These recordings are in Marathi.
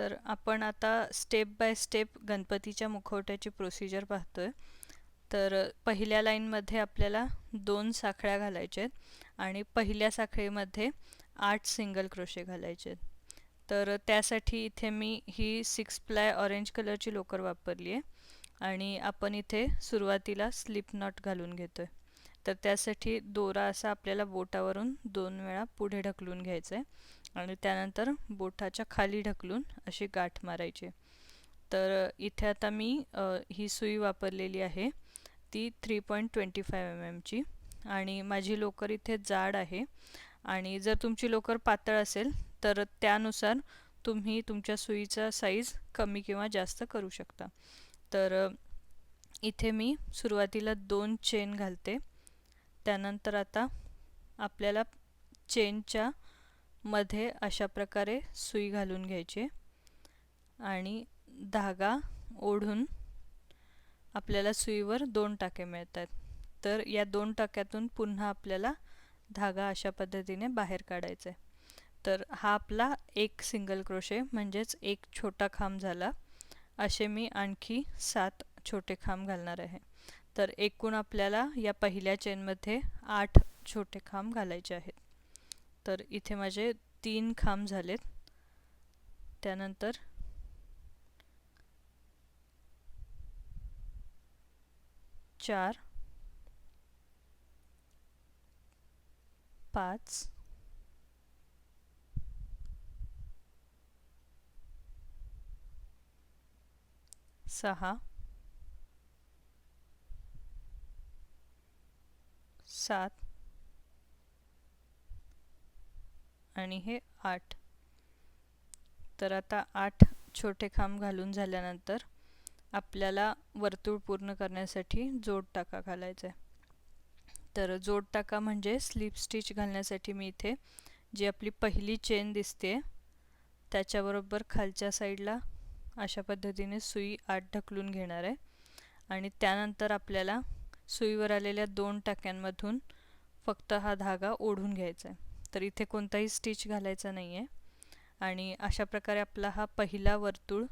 तर आपण आता स्टेप बाय स्टेप गणपतीच्या मुखवट्याची प्रोसिजर पाहतोय. तर पहिल्या लाईनमध्ये आपल्याला 2 साखळ्या घालायच्या आहेत आणि पहिल्या साखळीमध्ये 8 सिंगल क्रोशे घालायचे आहेत. तर त्यासाठी इथे मी ही 6 प्लाय ऑरेंज कलरची लोकर वापरली आहे आणि आपण इथे सुरुवातीला स्लिप नॉट घालून घेतोय. तर त्यासाठी दोरा असा आपल्याला बोटावरून 2 वेळा पुढे ढकलून घ्यायचा आहे आणि त्यानंतर बोटाच्या खाली ढकलून अशी गाठ मारायची. तर इथे आता मी ही सुई वापरलेली आहे ती 3.25 mm ची आणि माझी लोकर इथे जाड आहे आणि जर तुमची लोकर पातळ असेल तर त्यानुसार तुम्ही तुमच्या सुईचा साईज कमी किंवा जास्त करू शकता. तर इथे मी सुरुवातीला 2 चेन घालते. त्यानंतर आता आपल्याला चेनच्या मध्ये अशा प्रकारे सुई घालून घ्यायची आणि धागा ओढून आपल्याला सुईवर 2 टाके मिळतात. तर या 2 टाक्यातून पुन्हा आपल्याला धागा अशा पद्धतीने बाहेर काढायचा आहे. तर हा आपला एक सिंगल क्रोशे म्हणजेच एक छोटा खांब झाला. असे मी आणखी 7 छोटे खांब घालणार आहे. तर एकूण आपल्याला या पहिल्या चेनमध्ये 8 छोटे खांब घालायचे आहेत. तर इथे माझे 3 खांब झालेत. त्यानंतर 4 5 6 7 आणि हे 8. तर आता 8 छोटे खांब घालून झाल्यानंतर आपल्याला वर्तुळ पूर्ण करण्यासाठी जोड टाका घालायचा आहे. तर जोड टाका म्हणजे स्लिप स्टिच घालण्यासाठी मी इथे जी आपली पहिली चेन दिसते त्याच्याबरोबर खालच्या साईडला अशा पद्धतीने सुई आत ढकलून घेणार आहे आणि त्यानंतर आपल्याला सुईवर आलेल्या 2 टाक्यांमधून फक्त हा धागा ओढून घ्यायचा आहे. तर इथे कोणताही स्टिच घालायचा नाही आहे आणि अशा प्रकारे आपला हा पहिला वर्तुळ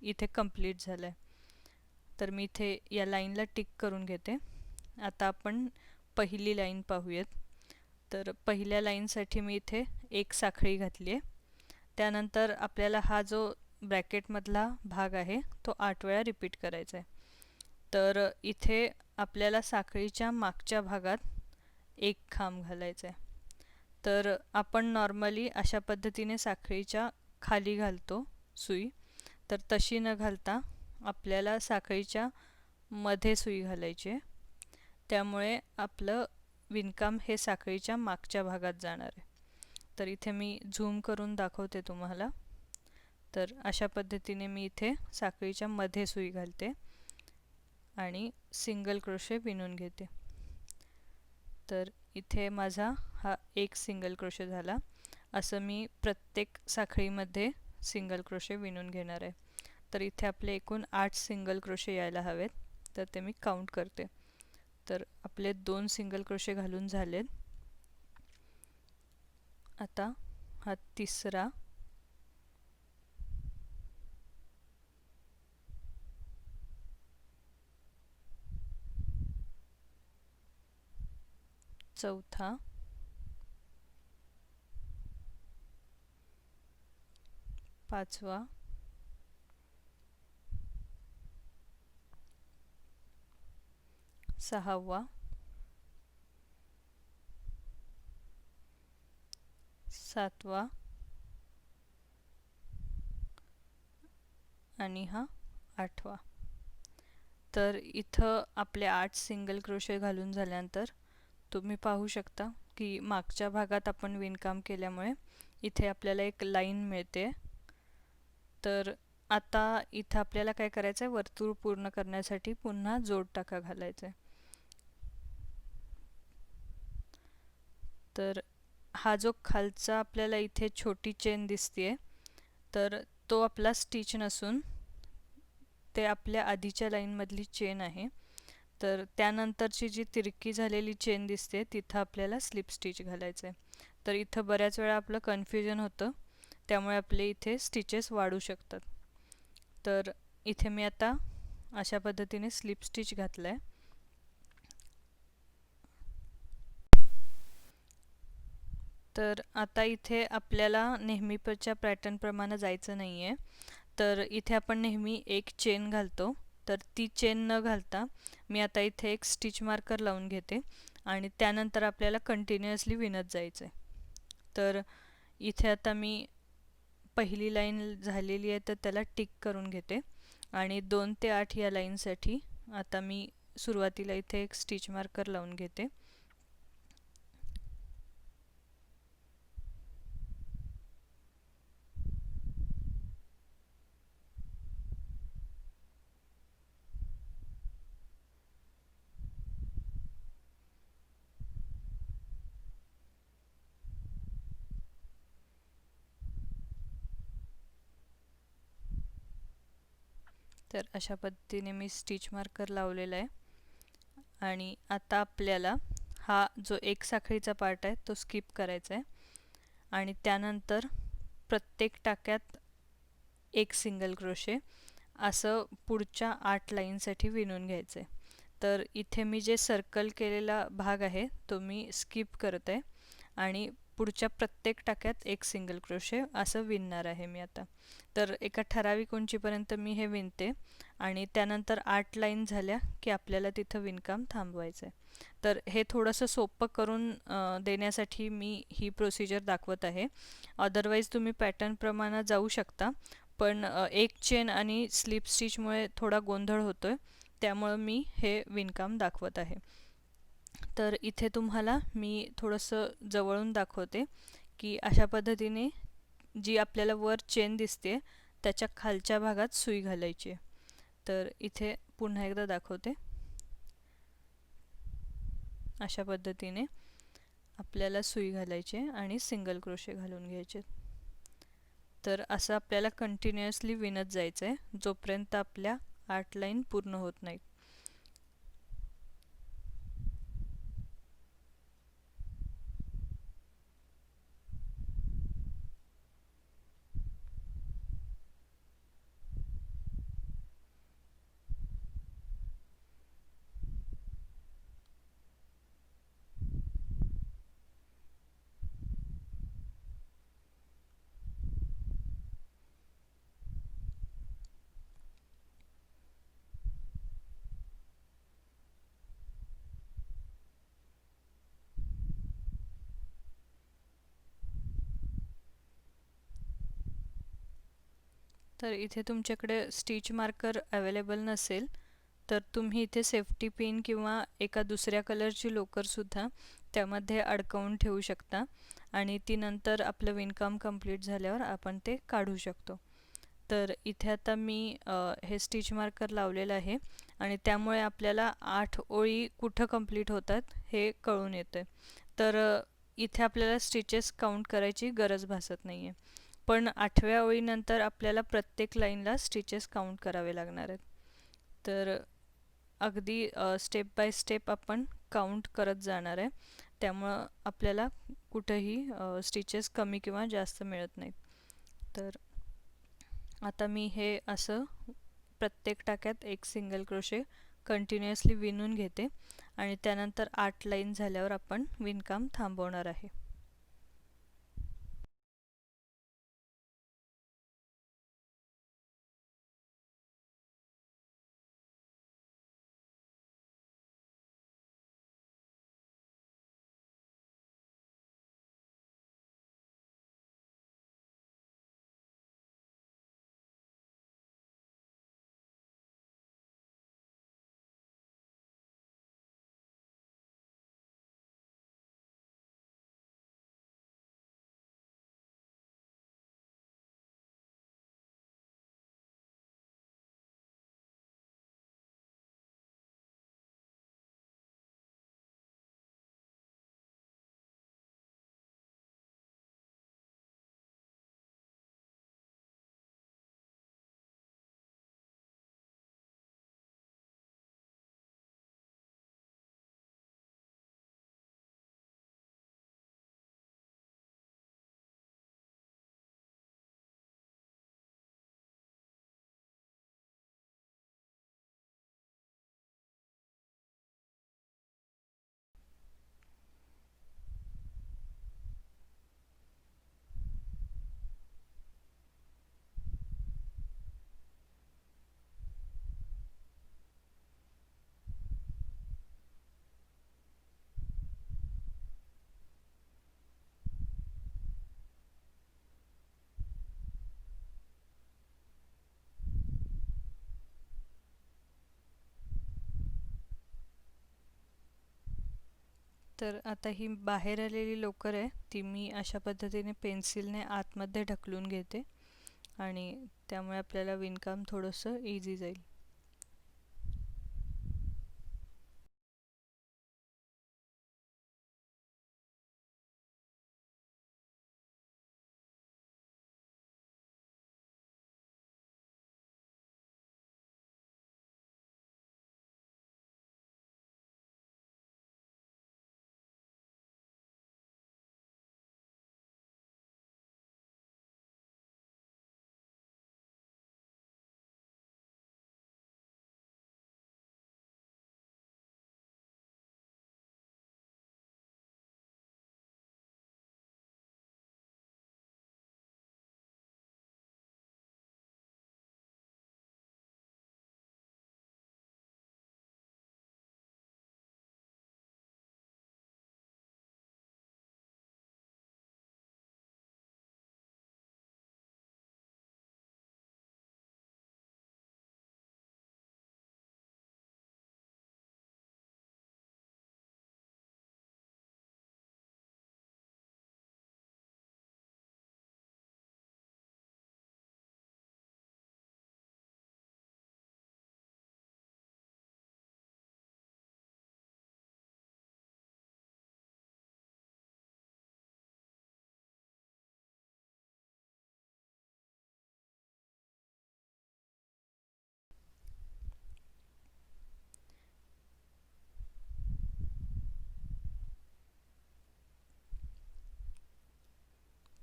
इथे कंप्लीट झाला आहे. तर मी इथे या लाईनला टिक करून घेते. आता आपण पहिली लाईन पाहूयात. तर पहिल्या लाईनसाठी मी इथे एक साखळी घातली आहे. त्यानंतर आपल्याला हा जो ब्रॅकेटमधला भाग आहे तो 8 वेळा रिपीट करायचा आहे. तर इथे आपल्याला साखळीच्या मागच्या भागात एक खांब घालायचा आहे. तर आपण नॉर्मली अशा पद्धतीने साखळीच्या खाली घालतो सुई. तर तशी न घालता आपल्याला साखळीच्या मध्ये सुई घालायची आहे. त्यामुळे आपलं विणकाम हे साखळीच्या मागच्या भागात जाणार आहे. तर इथे मी झूम करून दाखवते तुम्हाला. तर अशा पद्धतीने मी इथे साखळीच्या मध्ये सुई घालते आणि सिंगल क्रोशे विणून घेते. तर इथे माझा हा एक सिंगल क्रोशे झाला. असं मी प्रत्येक साखळीमध्ये सिंगल क्रोशे विणून घेणार आहे. तर इथे आपले एकूण 8 सिंगल क्रोशे यायला हवेत. तर ते मी काउंट करते. तर आपले 2 सिंगल क्रोशे घालून झालेत. आता हा तिसरा, चौथा, पाचवा, सहावा, सातवा आणि हा 8वा. तर इथं आपले 8 सिंगल क्रोशे घालून झाल्यानंतर तुम्ही पाहू शकता की मागच्या भागात आपण विणकाम केल्यामुळे इथे आपल्याला एक लाईन मिळते. तर आता इथं आपल्याला काय करायचं आहे, वर्तुळ पूर्ण करण्यासाठी पुन्हा जोड टाका घालायचा आहे. तर हा जो खालचा आपल्याला इथे छोटी चेन दिसते तर तो आपला स्टिच नसून ते आपल्या आधीच्या लाईनमधली चेन आहे. तर त्यानंतरची जी तिरकी झालेली चेन दिसते तिथं आपल्याला स्लिप स्टिच घालायचं आहे. तर इथं बऱ्याच वेळा आपलं कन्फ्युजन होतं. त्यामुळे आपले इथे स्टिचेस वाढू शकतात. तर इथे मी आता अशा पद्धतीने स्लिप स्टिच घातलं आहे. तर आता इथे आपल्याला नेहमीच्या पॅटर्नप्रमाणे जायचं नाही आहे. तर इथे आपण नेहमी एक चेन घालतो, तर ती चेन न घालता मी आता इथे एक स्टिच मार्कर लावून घेते आणि त्यानंतर आपल्याला कंटिन्युअसली विणत जायचं आहे. तर इथे आता मी पहिली लाईन झालेली आहे तर त्याला टिक करून घेते आणि 2 ते 8 या लाईनसाठी आता मी सुरुवातीला इथे एक स्टिच मार्कर लावून घेते. तर अशा पद्धतीने मी स्टिच मार्कर लावलेला आहे आणि आता आपल्याला हा जो एक साखळीचा पार्ट आहे तो स्किप करायचा आहे आणि त्यानंतर प्रत्येक टाक्यात एक सिंगल क्रोशे असं पुढच्या 8 लाईनसाठी विणून घ्यायचं आहे. तर इथे मी जे सर्कल केलेला भाग आहे तो मी स्किप करत आहे आणि पुढच्या प्रत्येक टाक्यात एक सिंगल क्रोशे असं विणणार आहे मी आता. तर एका ठराविक उंचीपर्यंत मी हे विणते आणि त्यानंतर 8 लाईन झाल्या की आपल्याला तिथं विणकाम थांबवायचं आहे. तर हे थोडंसं सोपं करून देण्यासाठी मी ही प्रोसिजर दाखवत आहे. अदरवाईज तुम्ही पॅटर्नप्रमाणे जाऊ शकता, पण एक चेन आणि स्लिप स्टिचमुळे थोडा गोंधळ होतोय, त्यामुळं मी हे विणकाम दाखवत आहे. तर इथे तुम्हाला मी थोडंसं जवळून दाखवते की अशा पद्धतीने जी आपल्याला वर चेन दिसते त्याच्या खालच्या भागात सुई घालायची. तर इथे पुन्हा एकदा दाखवते. अशा पद्धतीने आपल्याला सुई घालायची आणि सिंगल क्रोशे घालून घ्यायचे. तर असं आपल्याला कंटिन्युअसली विणत जायचं आहे जोपर्यंत आपल्या 8 लाईन पूर्ण होत नाहीत. तर इथे तुमच्याकडे स्टिच मार्कर अवेलेबल नसेल तर तुम्ही इथे सेफ्टी पिन किंवा एका दुसऱ्या कलरची लोकरसुद्धा त्यामध्ये अडकवून ठेवू शकता आणि ती नंतर आपलं विणकाम कंप्लीट झाल्यावर आपण ते काढू शकतो. तर इथे आता मी हे स्टिच मार्कर लावलेलं आहे आणि त्यामुळे आपल्याला 8 ओळी कुठं कंप्लीट होतात हे कळून येतं. तर इथे आपल्याला स्टिचेस काउंट करायची गरज भासत नाही आहे. पण 8व्या ओळीनंतर आपल्याला प्रत्येक लाईनला स्टिचेस काउंट करावे लागणार आहेत. तर अगदी स्टेप बाय स्टेप आपण काउंट करत जाणार आहे, त्यामुळं आपल्याला कुठंही स्टिचेस कमी किंवा जास्त मिळत नाहीत. तर आता मी हे असं प्रत्येक टाक्यात एक सिंगल क्रोशे कंटिन्युअसली विणून घेते आणि त्यानंतर 8 लाईन झाल्यावर आपण विणकाम थांबवणार आहे. तर आता ही बाहेर आलेली लोकर आहे ती मी अशा पद्धतीने पेन्सिलने आतमध्ये ढकलून घेते आणि त्यामुळे आपल्याला विणकाम थोडंसं इझी जाईल.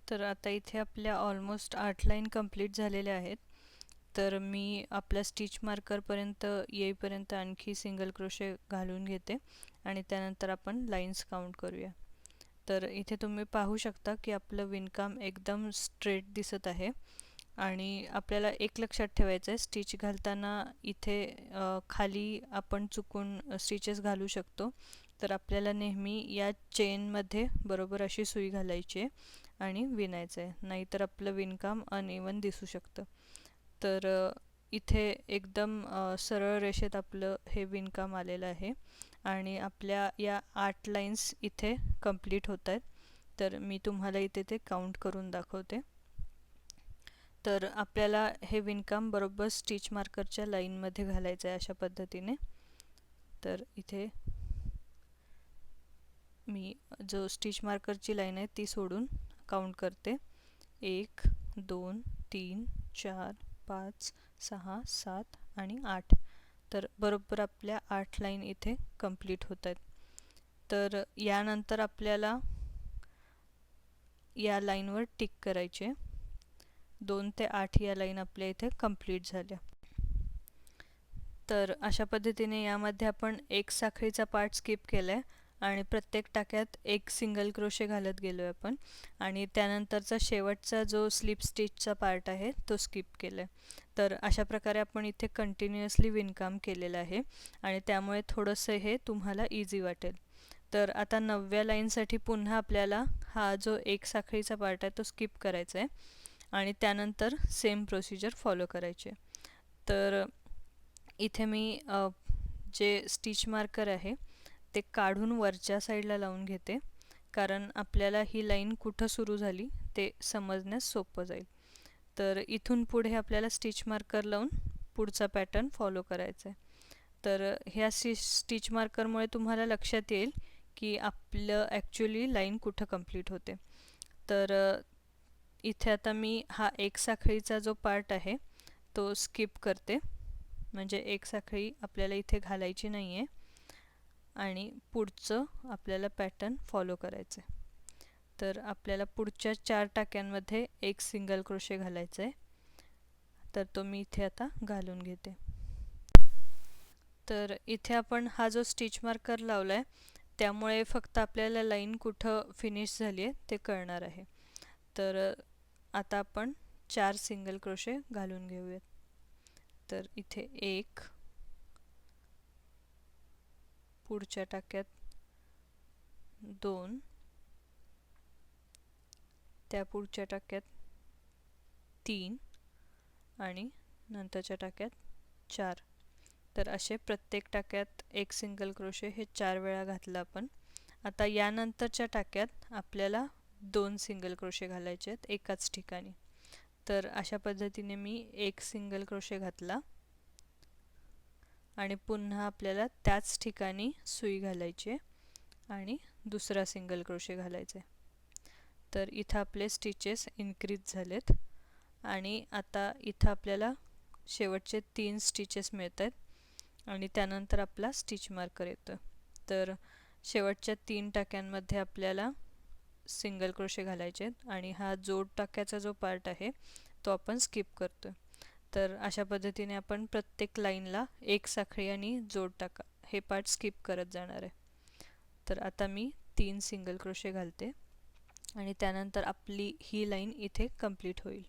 तर आता इथे आपल्या ऑलमोस्ट 8 लाईन कंप्लीट झालेल्या आहेत. तर मी आपल्या स्टिच मार्करपर्यंत येईपर्यंत आणखी सिंगल क्रोशे घालून घेते आणि त्यानंतर आपण लाईन्स काउंट करूया. तर इथे तुम्ही पाहू शकता की आपलं विणकाम एकदम स्ट्रेट दिसत आहे आणि आपल्याला एक लक्षात ठेवायचं आहे, स्टिच घालताना इथे खाली आपण चुकून स्टिचेस घालू शकतो. तर आपल्याला नेहमी या चेनमध्ये बरोबर अशी सुई घालायची आहे आणि विणायचं आहे, नाहीतर आपलं विणकाम अनइवन दिसू शकतं. तर इथे एकदम सरळ रेषेत आपलं हे विणकाम आलेलं आहे आणि आपल्या या 8 लाईन्स इथे कंप्लीट होत आहेत. तर मी तुम्हाला इथे ते काउंट करून दाखवते. तर आपल्याला हे विणकाम बरोबर स्टिच मार्करच्या लाईनमध्ये घालायचं आहे अशा पद्धतीने. तर इथे मी जो स्टिच मार्करची लाईन आहे ती सोडून काउंट करते. 1 2 3 4 5 6 7 आणि 8. तर बरोबर आपल्या 8 लाईन इथे कंप्लीट होत आहेत. तर यानंतर आपल्याला या लाईनवर टिक करायचे. 2 ते 8 या लाईन आपल्या इथे कंप्लीट झाल्या. तर अशा पद्धतीने यामध्ये आपण एक साखळीचा पार्ट स्किप केला आहे आणि प्रत्येक टाक्यात एक सिंगल क्रोशे घालत गेलो आहे आपण आणि त्यानंतरचा शेवटचा जो स्लिप स्टिचचा पार्ट आहे तो स्किप केला आहे. तर अशा प्रकारे आपण इथे कंटिन्युअसली विणकाम केलेलं आहे आणि त्यामुळे थोडंसं हे तुम्हाला इझी वाटेल. तर आता 9व्या लाईनसाठी पुन्हा आपल्याला हा जो एक साखळीचा पार्ट आहे तो स्किप करायचा आहे आणि त्यानंतर सेम प्रोसिजर फॉलो करायची. तर इथे मी जे स्टिच मार्कर आहे ते काढून वरच्या साईडला लावून घेते, कारण आपल्याला ही लाईन कुठं सुरू झाली ते समजण्यास सोपं जाईल. तर इथून पुढे आपल्याला स्टिच मार्कर लावून पुढचा पॅटर्न फॉलो करायचा आहे. तर ह्या स्टिच मार्करमुळे तुम्हाला लक्षात येईल की आपलं ॲक्च्युली लाईन कुठं कंप्लीट होते. तर इथे आता मी हा एक साखळीचा जो पार्ट आहे तो स्किप करते, म्हणजे एक साखळी आपल्याला इथे घालायची नाही आहे आणि पुढचं आपल्याला पॅटर्न फॉलो करायचं आहे. तर आपल्याला पुढच्या 4 टाक्यांमध्ये एक सिंगल क्रोशे घालायचं आहे. तर तो मी इथे आता घालून घेते. तर इथे आपण हा जो स्टिच मार्कर लावला आहे त्यामुळे फक्त आपल्याला लाईन कुठं फिनिश झाली आहे ते कळणार आहे. तर आता आपण 4 सिंगल क्रोशे घालून घेऊयात. तर इथे 1, पुढच्या टाक्यात 2, त्या पुढच्या टाक्यात 3 आणि नंतरच्या टाक्यात 4. तर असे प्रत्येक टाक्यात एक सिंगल क्रोशे हे 4 वेळा घातलं आपण आता यानंतरच्या टाक्यात आपल्याला 2 सिंगल क्रोशे घालायचे आहेत एकाच ठिकाणी. तर अशा पद्धतीने मी एक सिंगल क्रोशे घातला आणि पुन्हा आपल्याला त्याच ठिकाणी सुई घालायची आहे आणि दुसरा सिंगल क्रोशे घालायचे. तर इथं आपले स्टिचेस इन्क्रीज झालेत आणि आता इथं आपल्याला शेवटचे 3 स्टिचेस मिळत आहेत आणि त्यानंतर आपला स्टिच मार्कर येतो. तर शेवटच्या 3 टाक्यांमध्ये आपल्याला सिंगल क्रोशे घालायचे आहेत आणि हा जोड टाक्याचा जो पार्ट आहे तो आपण स्किप करतो. तर अशा पद्धतीने आपण प्रत्येक लाईनला एक साखळी आणि जोड टाका हे पार्ट स्किप करत जाणार आहे. तर आता मी 3 सिंगल क्रोशे घालते आणि त्यानंतर आपली ही लाईन इथे कंप्लीट होईल.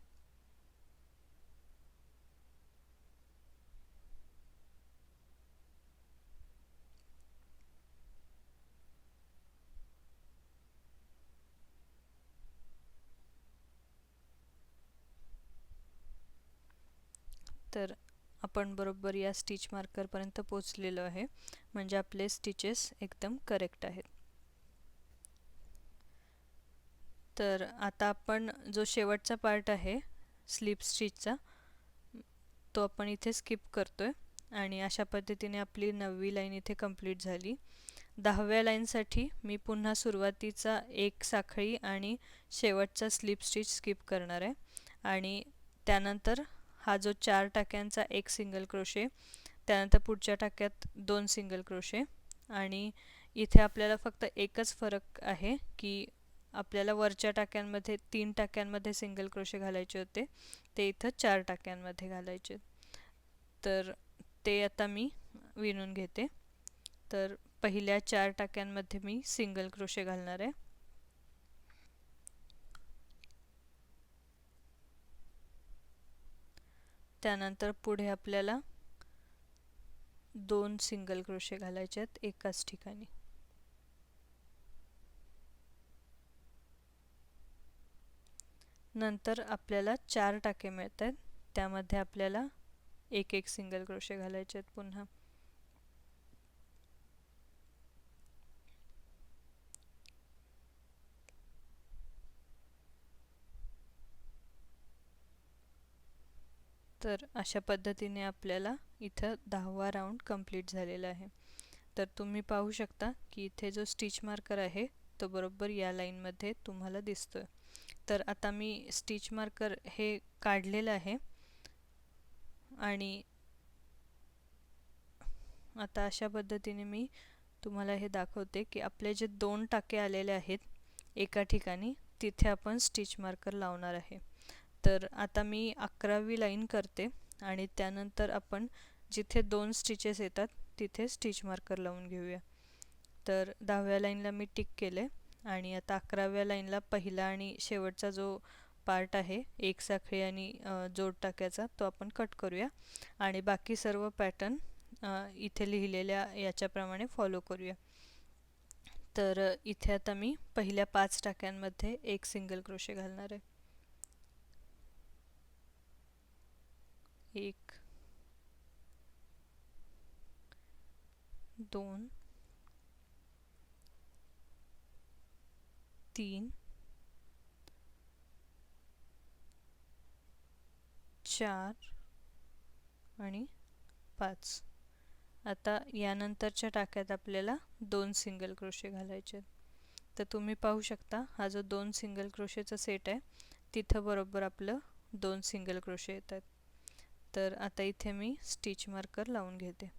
तर आपण बरोबर या स्टिच मार्करपर्यंत पोचलेलो आहे, म्हणजे आपले स्टिचेस एकदम करेक्ट आहेत. तर आता आपण जो शेवटचा पार्ट आहे स्लिप स्टिचचा तो आपण इथे स्किप करतोय आणि अशा पद्धतीने आपली 9वी लाईन इथे कंप्लीट झाली. 10व्या लाईनसाठी मी पुन्हा सुरुवातीचा एक साखळी आणि शेवटचा स्लिप स्टिच स्किप करणार आहे आणि त्यानंतर हा जो 4 टाक्यांचा एक सिंगल क्रोशे, त्यानंतर पुढच्या टाक्यात 2 सिंगल क्रोशे आणि इथे आपल्याला फक्त एकच फरक आहे की आपल्याला वरच्या टाक्यांमध्ये 3 टाक्यांमध्ये सिंगल क्रोशे घालायचे होते, ते इथं 4 टाक्यांमध्ये घालायचे. तर ते आता मी विणून घेते. तर पहिल्या 4 टाक्यांमध्ये मी सिंगल क्रोशे घालणार आहे. त्यानंतर पुढे आपल्याला 2 सिंगल क्रोशे घालायचे आहेत एकाच ठिकाणी. नंतर आपल्याला 4 टाके मिळत आहेत, त्यामध्ये आपल्याला एक एक सिंगल क्रोशे घालायचे आहेत पुन्हा. तर अशा पद्धतीने आपल्याला इथं 10वा राऊंड कंप्लीट झालेला आहे. तर तुम्ही पाहू शकता की इथे जो स्टिच मार्कर आहे तो बरोबर या लाईनमध्ये तुम्हाला दिसतोय. तर आता मी स्टिच मार्कर हे काढलेलं आहे आणि आता अशा पद्धतीने मी तुम्हाला हे दाखवते की आपले जे 2 टाके आलेले आहेत एका ठिकाणी, तिथे आपण स्टिच मार्कर लावणार आहे. तर आता मी 11वी लाईन करते आणि त्यानंतर आपण जिथे 2 स्टिचेस येतात तिथे स्टिच मार्कर लावून घेऊया. तर 10व्या लाईनला मी टिक केले आणि आता 11व्या लाईनला पहिला आणि शेवटचा जो पार्ट आहे एक साखळी आणि जोड टाक्याचा तो आपण कट करूया आणि बाकी सर्व पॅटर्न इथे लिहिलेल्या याच्याप्रमाणे फॉलो करूया. तर इथे आता मी पहिल्या 5 टाक्यांमध्ये एक सिंगल क्रोशे घालणार आहे. 1 2 3 4 आणि 5. आता यानंतरच्या टाक्यात आपल्याला 2 सिंगल क्रोशे घालायचे. तर तुम्ही पाहू शकता हा जो 2 सिंगल क्रोशेचा सेट आहे तिथं बरोबर आपलं 2 सिंगल क्रोशे येतात. तर आता इथे मी स्टिच मार्कर लावून घेते.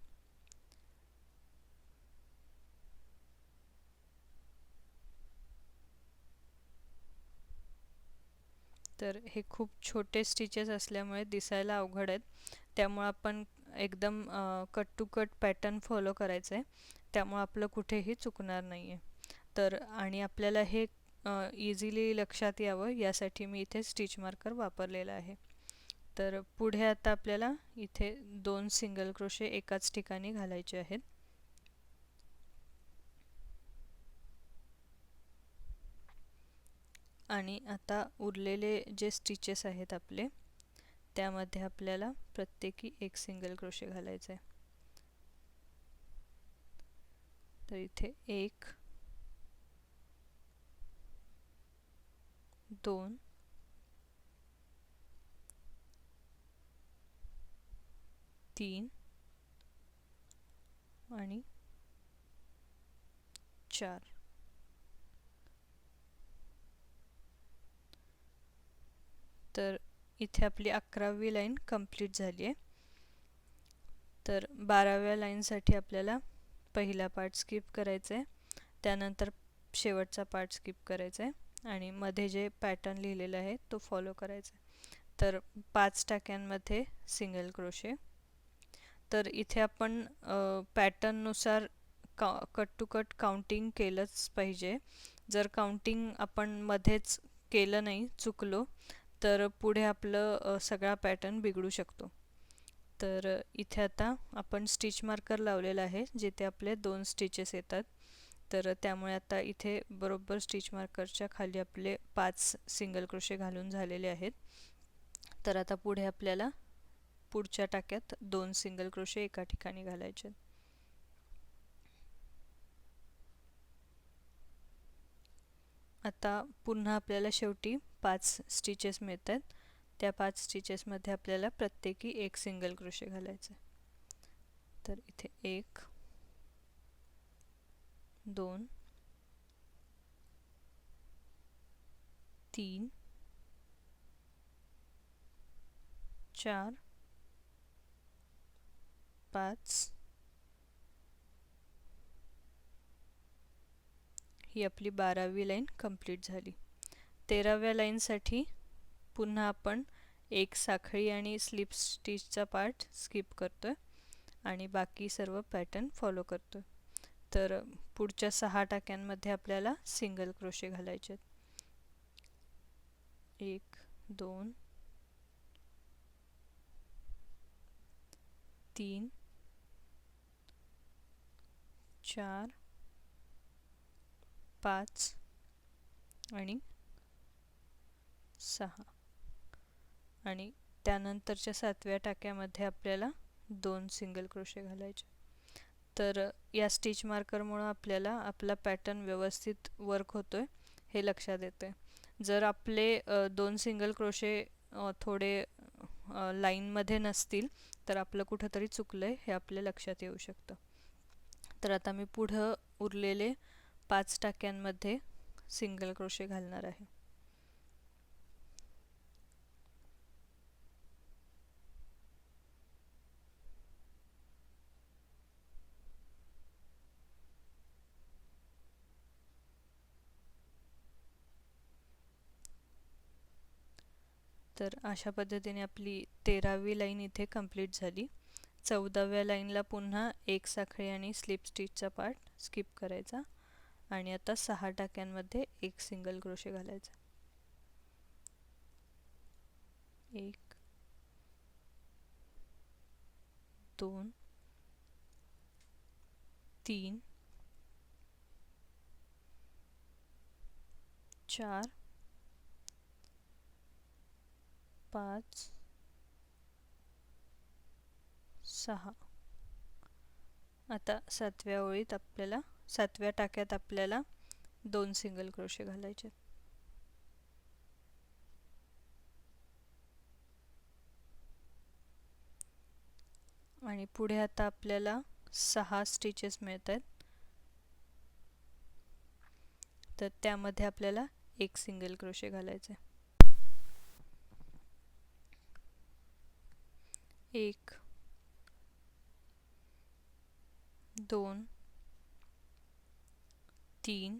तर हे खूप छोटे स्टिचेस असल्यामुळे दिसायला अवघड आहेत, त्यामुळे आपण एकदम cut to cut pattern follow करायचं आहे, त्यामुळे आपलं कुठेही चुकणार नाही आहे. तर आणि आपल्याला हे इझिली लक्षात यावं यासाठी मी इथे स्टिच मार्कर वापरलेला आहे. तर पुढे आता आपल्याला इथे 2 सिंगल क्रोशे एकाच ठिकाणी घालायचे आहेत. आणि आता उरलेले जे स्टिचेस आहेत आपले त्यामध्ये आपल्याला प्रत्येकी एक सिंगल क्रोशे घालायचा आहे. तर इथे 1 2 3 आणि 4. तर इथे आपली 11वी लाईन कंप्लीट झाली आहे. तर 12व्या लाईनसाठी आपल्याला पहिला पार्ट स्किप करायचा आहे, त्यानंतर शेवटचा पार्ट स्किप करायचा आहे आणि मध्ये जे पॅटर्न लिहिलेला आहे तो फॉलो करायचा आहे. तर 5 टाक्यांमध्ये सिंगल क्रोशे. तर इथे आपण पॅटर्ननुसार कट टू कट काउंटिंग केलंच पाहिजे. जर काउंटिंग आपण मध्येच केलं नाही, चुकलो, तर पुढे आपलं सगळा पॅटर्न बिघडू शकतो. तर इथे आता आपण स्टिच मार्कर लावलेला आहे जिथे आपले 2 स्टिचेस येतात. तर त्यामुळे आता इथे बरोबर स्टिच मार्करच्या खाली आपले 5 सिंगल क्रोशे घालून झालेले आहेत. तर आता पुढे आपल्याला पुढच्या टाक्यात 2 सिंगल क्रोशे एका ठिकाणी घालायचे. आता पुन्हा आपल्याला शेवटी 5 स्टिचेस मिळतात. त्या 5 स्टिचेसमध्ये आपल्याला प्रत्येकी एक सिंगल क्रोशे घालायचे. तर इथे 1 2 3 4 5. ही आपली 12वी लाईन कंप्लीट झाली. 13व्या लाईनसाठी पुन्हा आपण एक साखळी आणि स्लिप स्टिचचा पार्ट स्किप करतोय आणि बाकी सर्व पॅटर्न फॉलो करतोय. तर पुढच्या 6 टाक्यांमध्ये आपल्याला सिंगल क्रोशे घालायचे. 1 2 3 4 5 आणि 6. आणि त्यानंतरच्या 7व्या टाक्यामध्ये आपल्याला 2 सिंगल क्रोशे घालायचे. तर या स्टिच मार्करमुळे आपल्याला आपला पॅटर्न व्यवस्थित वर्क होतोय हे लक्षात येते. जर आपले 2 सिंगल क्रोशे थोडे लाईनमध्ये नसतील तर आपलं कुठंतरी चुकलंय हे आपल्या लक्षात येऊ शकतं. तर आता मी पुढं उरलेले 5 टाक्यांमध्ये सिंगल क्रोशे घालणार आहे. तर अशा पद्धतीने आपली 13वी लाईन इथे कंप्लीट झाली. 14व्या लाईनला पुन्हा एक साखळी आणि स्लिप स्टिचचा पार्ट स्किप करायचा आणि आता 6 टाक्यांमध्ये एक सिंगल क्रोशे घालायचा. 1 2 3 4 5 6. आता 7व्या ओळीत आपल्याला 7व्या टाक्यात आपल्याला 2 सिंगल क्रोशे घालायचे. आणि पुढे आता आपल्याला 6 स्टिचेस मिळत आहेत. तर त्यामध्ये आपल्याला एक सिंगल क्रोशे घालायचे. 1 2 3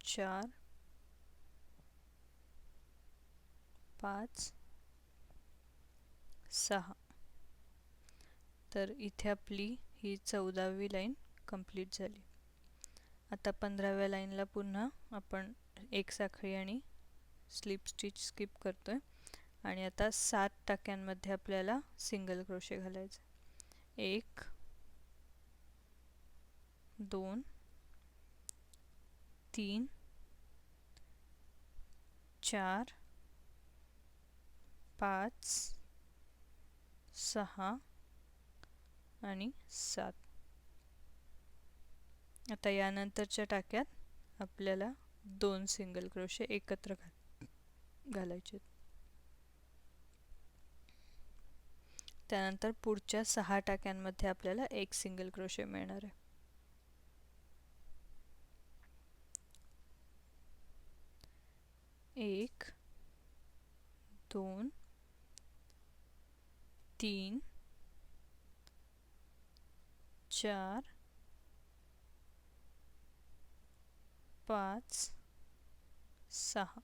4 5 6. तर इथे आपली ही 14वी लाईन कंप्लीट झाली. आता 15व्या लाईनला पुन्हा आपण एक साखळी आणि स्लिप स्टिच स्किप करतोय आणि आता 7 टाक्यांमध्ये आपल्याला सिंगल क्रोशे घालायचे. 1 2 3 4 5 6 आणि 7. आता यानंतरच्या टाक्यात आपल्याला 2 सिंगल क्रोशे एकत्र घालायचे. त्यानंतर पुढच्या 6 टाक्यांमध्ये आपल्याला 1 सिंगल क्रोशे मिळणार आहे. 1 2 3 4 5 6.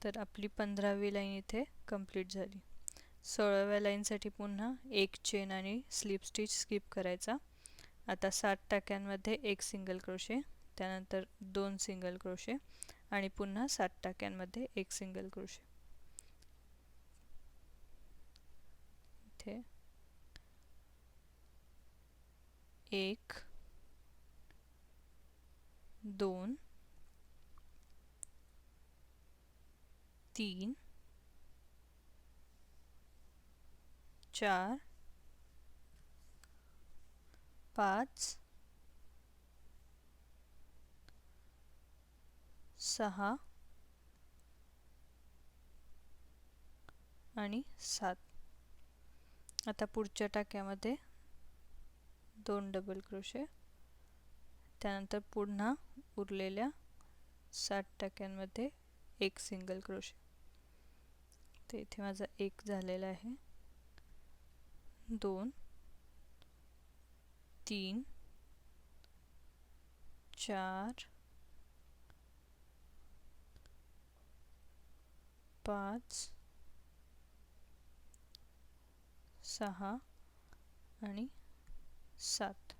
तर आपली 15वी लाईन इथे कंप्लीट झाली. 16व्या लाईनसाठी पुन्हा 1 चेन आणि स्लिप स्टिच स्किप करायचा. आता 7 टाक्यांमध्ये 1 सिंगल क्रोशे, त्यानंतर 2 सिंगल क्रोशे आणि पुन्हा 7 टाक्यांमध्ये 1 सिंगल क्रोशे. इथे 1 2 3 4 5 6 आणि 7. आता पुढच्या टाक्यामध्ये 2 डबल क्रोशे, त्यानंतर पुन्हा उरलेल्या 7 टाक्यांमध्ये 1 सिंगल क्रोशे. तर इथे माझा 1 झालेला आहे. 2 3 4 5 6 आणि 7.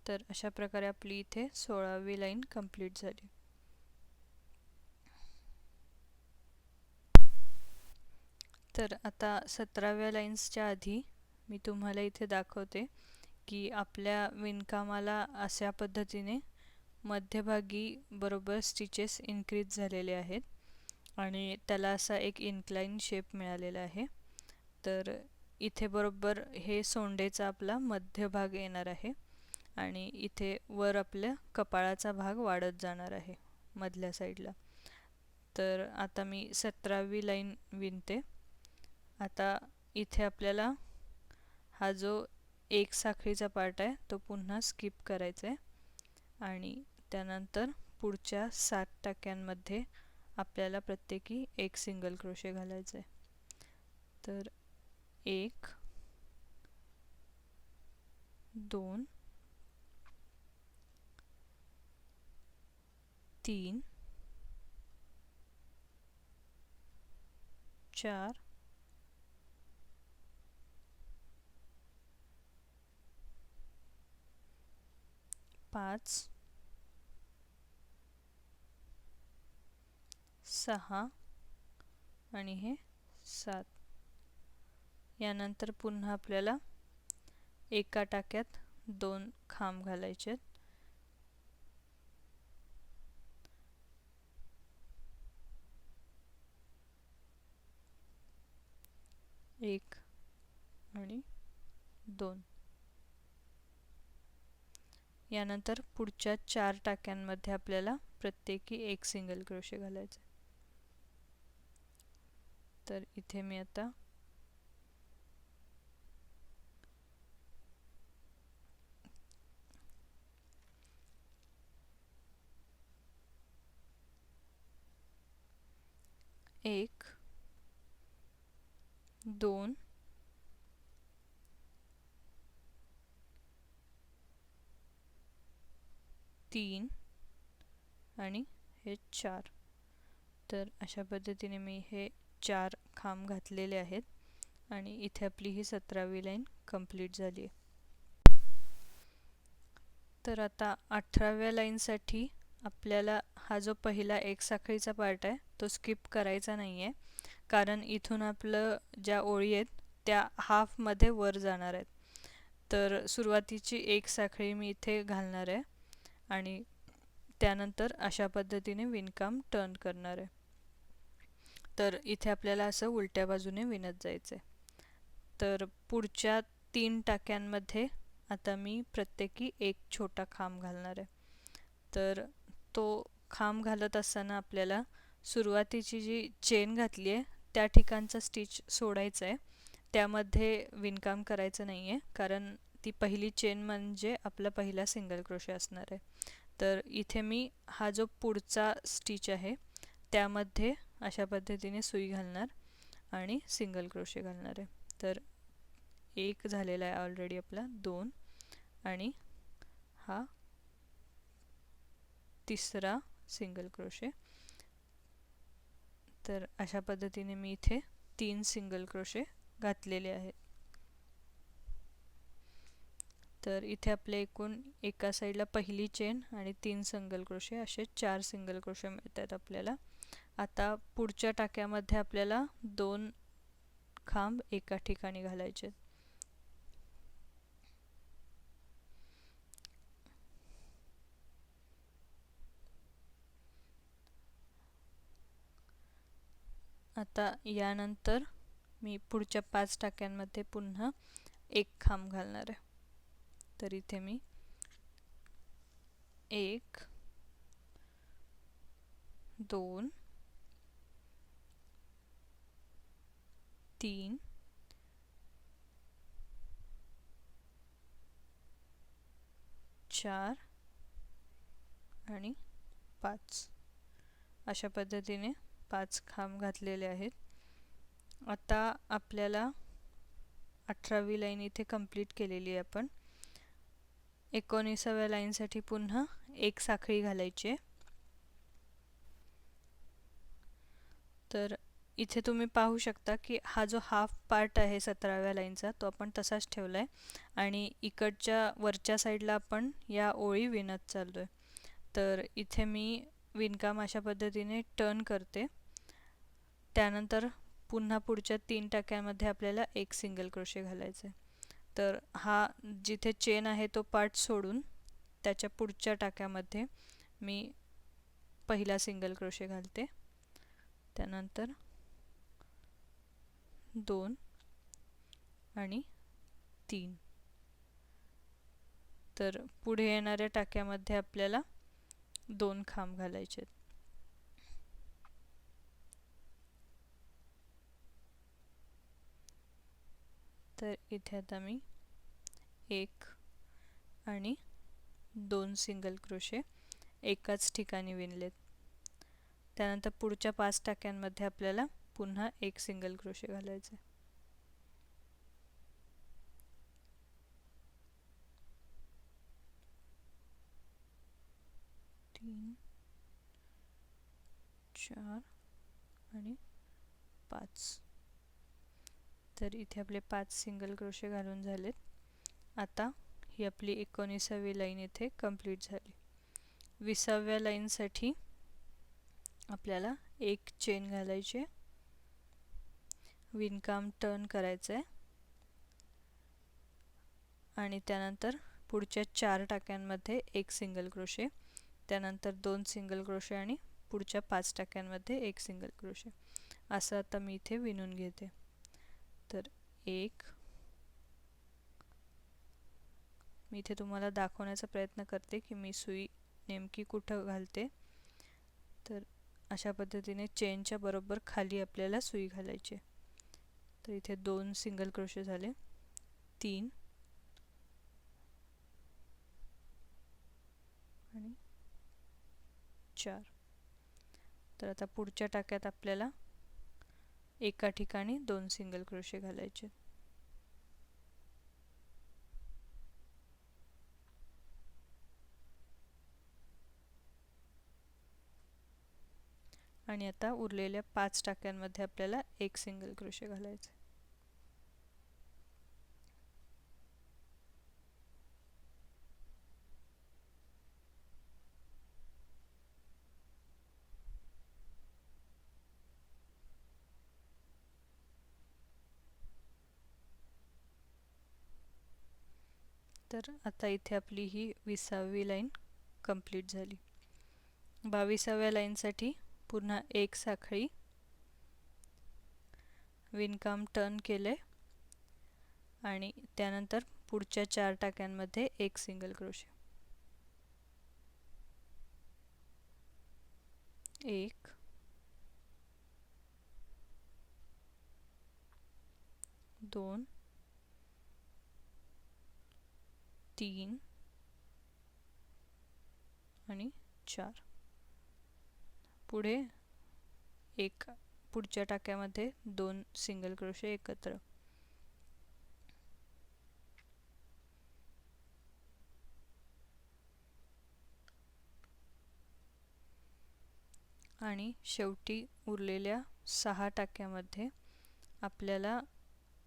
तर अशा प्रकारे आपली इथे 16वी लाईन कंप्लीट झाली. तर आता 17व्या लाईन्सच्या आधी मी तुम्हाला इथे दाखवते की आपल्या विणकामाला अशा पद्धतीने मध्यभागी बरोबर स्टिचेस इन्क्रीज झालेले आहेत आणि त्याला असा एक इन्क्लाइन शेप मिळालेला आहे. तर इथे बरोबर हे सोंडेचा आपला मध्यभाग येणार आहे आणि इथे वर आपल्या कपाळाचा भाग वाढत जाणार आहे मधल्या साईडला. तर आता मी 17वी लाईन विणते. आता इथे आपल्याला हा जो 1 साखळीचा पार्ट आहे तो पुन्हा स्किप करायचा आहे आणि त्यानंतर पुढच्या 7 टाक्यांमध्ये आपल्याला प्रत्येकी 1 सिंगल क्रोशे घालायचा आहे. तर 1 2 3 4 5 6 आणि हे 7. यानंतर पुन्हा आपल्याला एका टाक्यात 2 खांब घालायचे आहेत. 1 आणि 2. यानंतर पुढच्या 4 टाक्यांमध्ये आपल्याला प्रत्येकी 1 सिंगल क्रोशे घालायचे. तर इथे मी आता एक 2 3 आणि हे 4. तर अशा पद्धतीने मी हे 4 खांब घातलेले आहेत आणि इथे आपली ही 17वी लाईन कंप्लीट झाली आहे. तर आता 18व्या लाईनसाठी आपल्याला हा जो पहिला 1 साखळीचा पार्ट आहे तो स्किप करायचा नाही आहे, कारण इथून आपलं ज्या ओळी आहेत त्या हाफमध्ये वर जाणार आहेत. तर सुरुवातीची 1 साखळी मी इथे घालणार आहे आणि त्यानंतर अशा पद्धतीने विणकाम टर्न करणार आहे. तर इथे आपल्याला असं उलट्या बाजूने विणत जायचं आहे. तर पुढच्या 3 टाक्यांमध्ये आता मी प्रत्येकी एक छोटा खांब घालणार आहे. तर तो खांब घालत असताना आपल्याला सुरुवातीची जी चेन घातली आहे त्या ठिकाणचा स्टिच सोडायचा आहे, त्यामध्ये विणकाम करायचं नाही आहे, कारण ती पहिली चेन म्हणजे आपला पहिला सिंगल क्रोशे असणार आहे. तर इथे मी हा जो पुढचा स्टिच आहे त्यामध्ये अशा पद्धतीने सुई घालणार आणि सिंगल क्रोशे घालणार आहे. तर एक झालेला आहे ऑलरेडी आपला, 2 आणि हा तिसरा सिंगल क्रोशे. तर अशा पद्धतीने मी इथे 3 सिंगल क्रोशे घातलेले आहेत. तर इथे आपले एकूण एका साईडला पहिली चेन आणि 3 सिंगल क्रोशे असे 4 सिंगल क्रोशे मिळतात आपल्याला. आता पुढच्या टाक्यामध्ये आपल्याला 2 खांब एका ठिकाणी घालायचे. आता यानंतर मी पुढच्या 5 टाक्यांमध्ये पुन्हा एक खांब घालणार आहे. तर इथे मी 1 2 3 4 आणि 5 अशा पद्धतीने 5 खांब घातलेले आहेत. आता आपल्याला 18वी लाईन इथे कंप्लीट केलेली आहे आपण. 19व्या लाईनसाठी पुन्हा एक साखळी घालायची आहे. तर इथे तुम्ही पाहू शकता की हा जो हाफ पार्ट आहे 17व्या लाईनचा तो आपण तसाच ठेवला आहे आणि इकडच्या वरच्या साईडला आपण या ओळी विणत चाललो आहे. तर इथे मी विणकाम अशा पद्धतीने टर्न करते. त्यानंतर पुन्हा पुढच्या 3 टाक्यांमध्ये आपल्याला एक सिंगल क्रोशे घालायचं आहे. तर हा जिथे चेन आहे तो पार्ट सोडून त्याच्या पुढच्या टाक्यामध्ये मी पहिला सिंगल क्रोशे घालते, त्यानंतर 2 आणि 3. तर पुढे येणाऱ्या टाक्यामध्ये आपल्याला 2 खांब घालायचे. तर इथे आता मी 1 आणि 2 सिंगल क्रोशे एकाच ठिकाणी विणलेत. त्यानंतर पुढच्या 5 टाक्यांमध्ये आपल्याला पुन्हा एक सिंगल क्रोशे घालायचे. तीन 4 आणि 5. तर इथे आपले 5 सिंगल क्रोशे घालून झालेत. आता ही आपली 19वी लाईन इथे कंप्लीट झाली. 20व्या लाईनसाठी आपल्याला एक चेन घालायची, विणकाम टर्न करायचं आहे आणि त्यानंतर पुढच्या 4 टाक्यांमध्ये एक सिंगल क्रोशे, त्यानंतर 2 सिंगल क्रोशे आणि पुढच्या 5 टाक्यांमध्ये एक सिंगल क्रोशे. असं आता मी इथे विणून घेते. तर एक, मी इथे तुम्हाला दाखवण्याचा प्रयत्न करते की मी सुई नेमकी कुठं घालते. तर अशा पद्धतीने चेनच्या बरोबर खाली आपल्याला सुई घालायची. तर इथे 2 सिंगल क्रोशे झाले, 3 आणि 4. तर आता पुढच्या टाक्यात आपल्याला एका ठिकाणी 2 सिंगल क्रोशे घालायचे. आणि आता उरलेल्या 5 टाक्यांमध्ये आपल्याला एक सिंगल क्रोशे घालायचे. तर आता इथे आपली ही 20वी लाईन कंप्लीट झाली. 22व्या लाईनसाठी पुन्हा एक साखळी, विणकाम टर्न केले आणि त्यानंतर पुढच्या 4 टाक्यांमध्ये एक सिंगल क्रोशे, 1 2 3 आणि 4. पुढे पुढच्या टाक्यामध्ये 2 सिंगल क्रोशे एकत्र, आणि शेवटी उरलेल्या 6 टाक्यामध्ये आपल्याला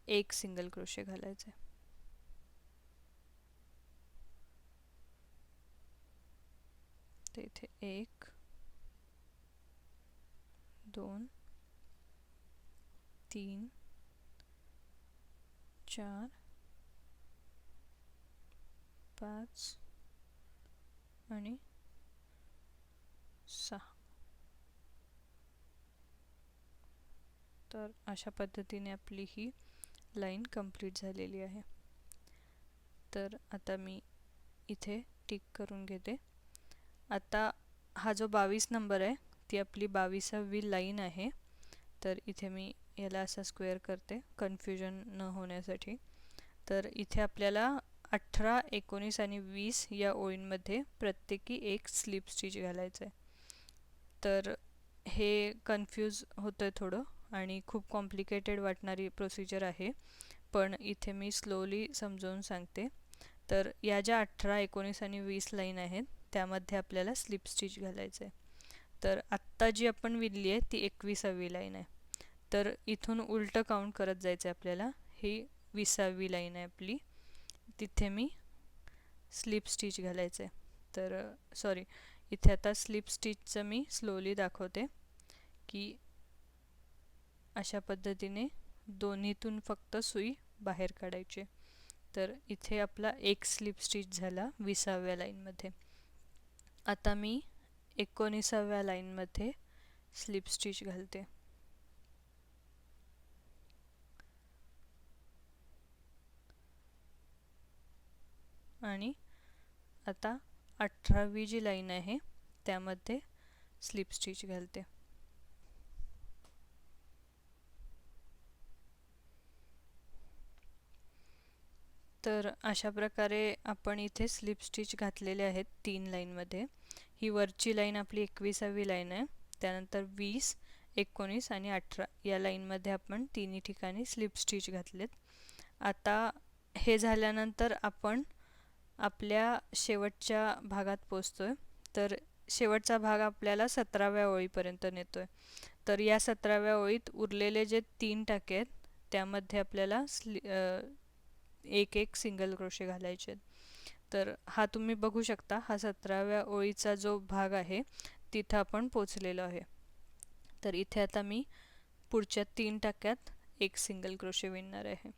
एक सिंगल क्रोशे घालायचे. तर इथे 1 2 3 4 5 आणि 6. तर अशा पद्धतीने आपली ही लाईन कंप्लीट झालेली आहे. तर आता मी इथे टिक करून घेते. आता हा जो 22 नंबर आहे ती आपली 22वी लाईन आहे. तर इथे मी याला असा स्क्वेअर करते कन्फ्युजन न होण्यासाठी. तर इथे आपल्याला 18, 19 आणि 20 या ओळींमध्ये प्रत्येकी एक स्लिप स्टिच घालायचं आहे. तर हे कन्फ्यूज होतं थोडं आणि खूप कॉम्प्लिकेटेड वाटणारी प्रोसिजर आहे, पण इथे मी स्लोली समजावून सांगते. तर या ज्या 18, 19 आणि 20 लाईन आहेत त्यामध्ये आपल्याला स्लिप स्टिच घालायचं आहे. तर आत्ता जी आपण विणली आहे ती 21वी लाईन आहे. तर इथून उलटं काउंट करत जायचं आहे आपल्याला. ही 20वी लाईन आहे आपली, तिथे मी स्लिप स्टिच घालायचं आहे. तर सॉरी, इथे आता स्लिप स्टिचचं मी स्लोली दाखवते की अशा पद्धतीने दोन्हीतून फक्त सुई बाहेर काढायची. तर इथे आपला एक स्लिप स्टिच झाला 20व्या लाईनमध्ये. आता मी 19व्या लाईनमध्ये स्लिप स्टिच घालते. आणि आता 18वी जी लाईन आहे त्यामध्ये स्लिप स्टिच घालते. तर अशा प्रकारे आपण इथे स्लिप स्टिच घातलेले आहेत 3 लाईनमध्ये. ही वरची लाईन आपली 21वी लाईन आहे. त्यानंतर 20, 19 आणि 18 या लाईनमध्ये आपण तिन्ही ठिकाणी स्लिप स्टिच घातलेत. आता हे झाल्यानंतर आपण आपल्या शेवटच्या भागात पोचतोय. तर शेवटचा भाग आपल्याला 17व्या ओळीपर्यंत नेतोय. तर या 17व्या ओळीत उरलेले जे 3 टाके आहेत त्यामध्ये आपल्याला एक एक सिंगल क्रोशे घालायचे. तर हा तुम्ही बघू शकता, हा 17व्या ओळीचा जो भाग आहे तिथं आपण पोचलेलो आहे. तर इथे आता मी पुढच्या 3 टाक्यात एक सिंगल क्रोशे विणणार आहे.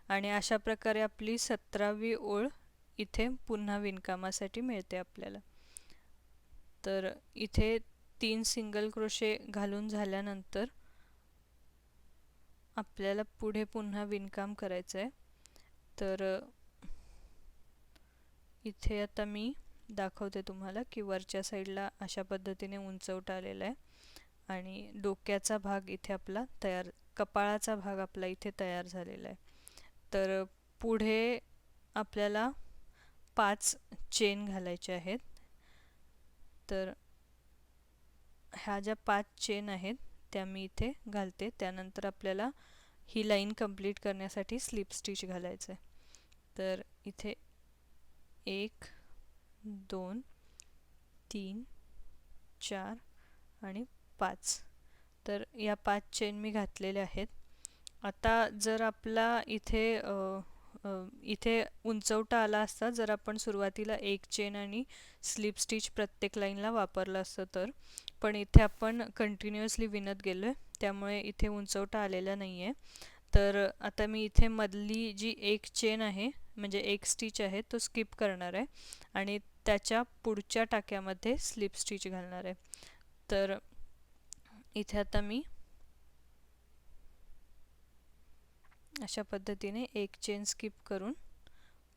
आणि अशा प्रकारे आपली 17वी ओळ इथे पुन्हा विणकामासाठी मिळते आपल्याला. तर इथे 3 सिंगल क्रोशे घालून झाल्यानंतर आपल्याला पुढे पुन्हा विणकाम करायचं आहे. तर इथे आता मी दाखवते तुम्हाला की वरच्या साईडला अशा पद्धतीने उंचवटा आलेला आहे आणि डोक्याचा भाग इथे आपला तयार, कपाळाचा भाग आपला इथे तयार झालेला आहे. तर पुढे आपल्याला 5 चेन घालायचे आहेत. तर ह्या ज्या 5 चेन आहेत त्या मी इथे घालते. त्यानंतर आपल्याला ही लाईन कंप्लीट करण्यासाठी स्लिप स्टिच घालायचं आहे. तर इथे 1 2 3 4 आणि 5. तर या 5 चेन मी घातलेल्या आहेत. आता जर आपला इथे उंचवटा आला असता जर आपण सुरुवातीला एक चेन आणि स्लिप स्टिच प्रत्येक लाईनला वापरलं असतं तर, पण इथे आपण कंटिन्युअसली विणत गेलो आहे त्यामुळे इथे उंचवटा आलेला नाही आहे. तर आता मी इथे मधली जी एक चेन आहे म्हणजे एक स्टिच आहे तो स्किप करणार आहे आणि त्याच्या पुढच्या टाक्यामध्ये स्लिप स्टिच घालणार आहे. तर इथे आता मी अशा पद्धतीने एक चेन स्किप करून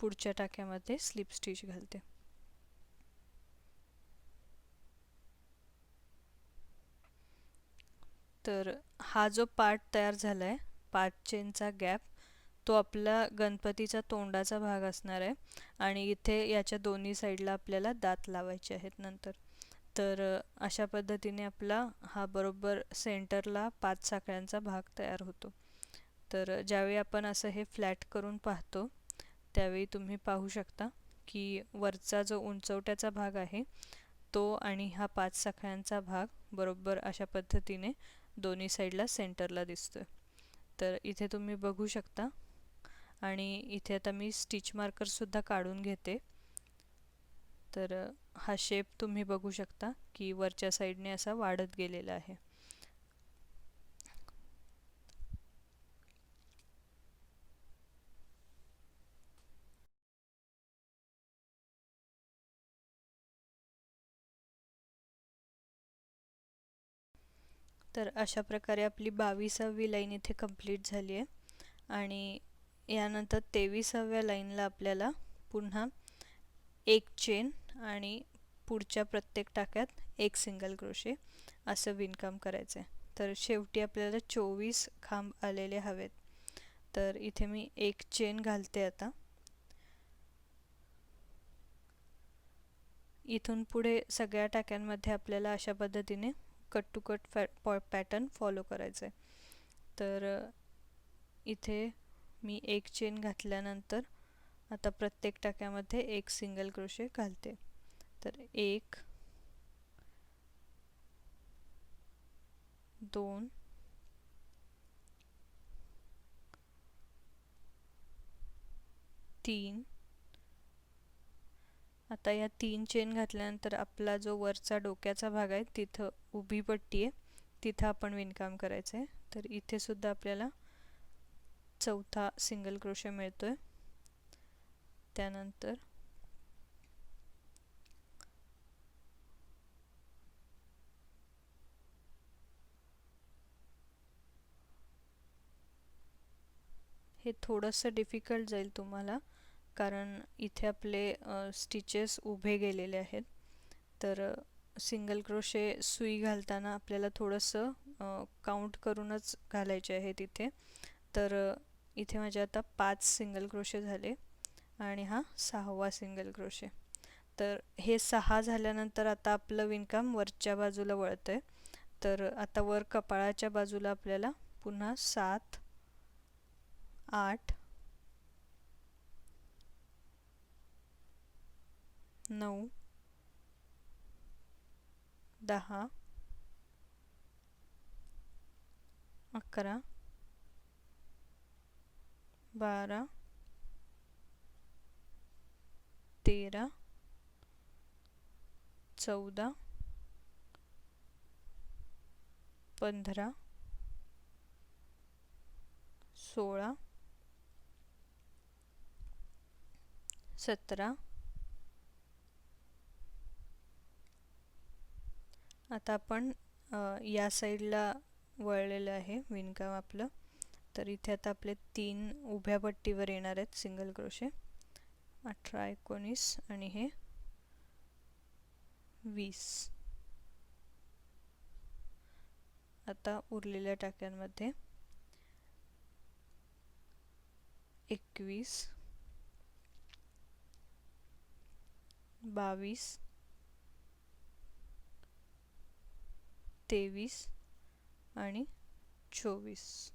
पुढच्या टाक्यामध्ये स्लिप स्टिच घालते. तर हा जो पार्ट तयार झाला आहे 5 चेनचा गॅप, तो आपला गणपतीचा तोंडाचा भाग असणार आहे आणि इथे याच्या दोन्ही साईडला आपल्याला दात लावायचे आहेत नंतर. तर अशा पद्धतीने आपला हा बरोबर सेंटरला 5 साखळ्यांचा भाग तयार होतो. तर ज्यावेळी आपण असं हे फ्लॅट करून पाहतो त्यावेळी तुम्ही पाहू शकता की वरचा जो उंचवट्याचा भाग आहे तो आणि हा 5 साखळ्यांचा भाग बरोबर अशा पद्धतीने दोन्ही साईडला सेंटरला दिसतोय. तर इथे तुम्ही बघू शकता आणि इथे आता मी स्टिच मार्कर सुद्धा काढून घेते. तर हा शेप तुम्ही बघू शकता की वरच्या साईडने असा वाढत गेलेला आहे. तर अशा प्रकारे आपली 22वी लाईन इथे कंप्लीट झाली आहे आणि यानंतर 23व्या लाईनला आपल्याला पुन्हा एक चेन आणि पुढच्या प्रत्येक टाक्यात एक सिंगल क्रोशे असं विणकाम करायचं आहे. तर शेवटी आपल्याला 24 खांब आलेले हवेत. तर इथे मी एक चेन घालते आता. इथून पुढे सगळ्या टाक्यांमध्ये आपल्याला अशा पद्धतीने cut to cut pattern follow करायचं आहे. तर इथे मी एक चेन घातल्यानंतर आता प्रत्येक टाक्यामध्ये एक सिंगल क्रोशे घालते. तर 1 2 3. आता या 3 चेन घातल्यानंतर आपला जो वरचा डोक्याचा भाग आहे तिथं उभी पट्टी आहे, तिथं आपण विणकाम करायचं आहे. तर इथे सुद्धा आपल्याला चौथा सिंगल क्रोशे मिळतोय. त्यानंतर हे थोडंसं डिफिकल्ट जाईल तुम्हाला कारण इथे आपले स्टिचेस उभे गेलेले आहेत. तर सिंगल क्रोशे सुई घालताना आपल्याला थोडंसं काउंट करूनच घालायचे आहे तिथे. तर इथे माझे आता 5 सिंगल क्रोशे झाले आणि हा 6वा सिंगल क्रोशे. तर हे 6 झाल्यानंतर आता आपलं विणकाम वरच्या बाजूला वळतंय. तर आता वर कपाळाच्या बाजूला आपल्याला पुन्हा 7 8 9 10 11 12 13 14 15 16 17. आता आपण या साईडला वळलेलं आहे विणकाम आपलं. तर इथे आता आपले 3 उभ्या पट्टीवर येणार आहेत सिंगल क्रोशे. 18 19 आणि हे 20. आता उरलेल्या टाक्यांमध्ये 21 22 23 आणि 24.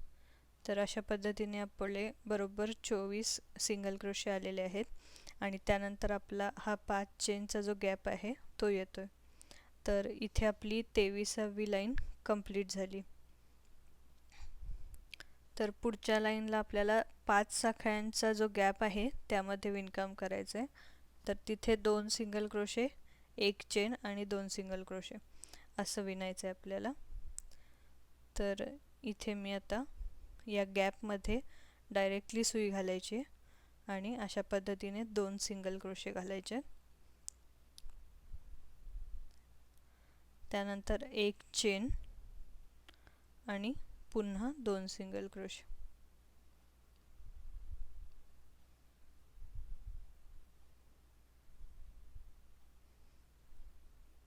तर अशा पद्धतीने आपले बरोबर 24 सिंगल क्रोशे आलेले आहेत आणि त्यानंतर आपला हा 5 चेनचा जो गॅप आहे तो येतोय. तर इथे आपली 23वी लाईन कंप्लीट झाली. तर पुढच्या लाईनला आपल्याला 5 साखळ्यांचा जो गॅप आहे त्यामध्ये विणकाम करायचं आहे. तर तिथे 2 सिंगल क्रोशे, 1 चेन आणि 2 सिंगल क्रोशे असं विणायचं आहे आपल्याला. तर इथे मी आता या गॅपमध्ये डायरेक्टली सुई घालायची आणि अशा पद्धतीने 2 सिंगल क्रोशे घालायचे. त्यानंतर 1 चेन आणि पुन्हा 2 सिंगल क्रोशे.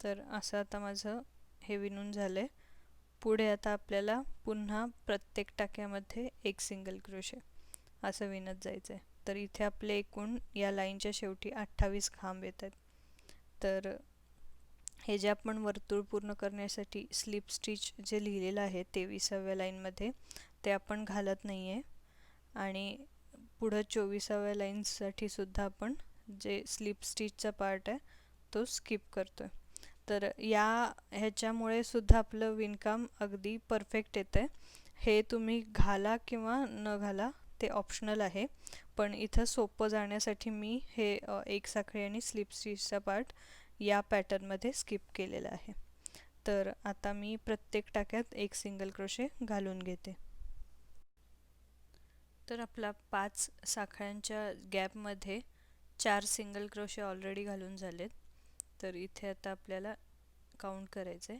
तर असं आता माझं हे विणून झालंय. पुढे आता आपल्याला पुन्हा प्रत्येक टाक्यामध्ये एक सिंगल क्रोशे असं विणत जायचं आहे. तर इथे आपले एकूण या लाईनच्या शेवटी 28 खांब येत आहेत. तर हे जे आपण वर्तुळ पूर्ण करण्यासाठी स्लिप स्टिच जे लिहिलेलं आहे 23व्या लाईनमध्ये ते आपण घालत नाही आहे. आणि पुढं 24व्या लाईनसाठी सुद्धा आपण जे स्लिप स्टिचचा पार्ट आहे तो स्किप करतोय. तर ह्याच्यामुळे सुद्धा आपलं विणकाम अगदी परफेक्ट येतं आहे. हे तुम्ही घाला किंवा न घाला ते ऑप्शनल आहे, पण इथं सोपं जाण्यासाठी मी हे एक साखळी आणि स्लिप स्टिचचा पार्ट या पॅटर्नमध्ये स्किप केलेला आहे. तर आता मी प्रत्येक टाक्यात एक सिंगल क्रोशे घालून घेते. तर आपला 5 साखळ्यांच्या गॅपमध्ये 4 सिंगल क्रोशे ऑलरेडी घालून झालेत. तर इथे आता आपल्याला काउंट करायचे,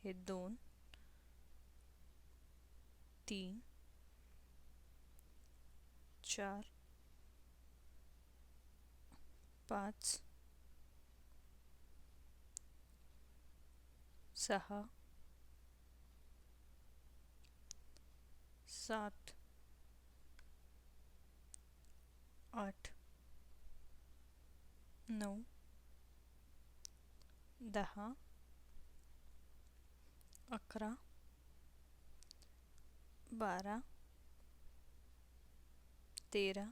हे 2 3 4 5 6 7 8 9 10 11 12 13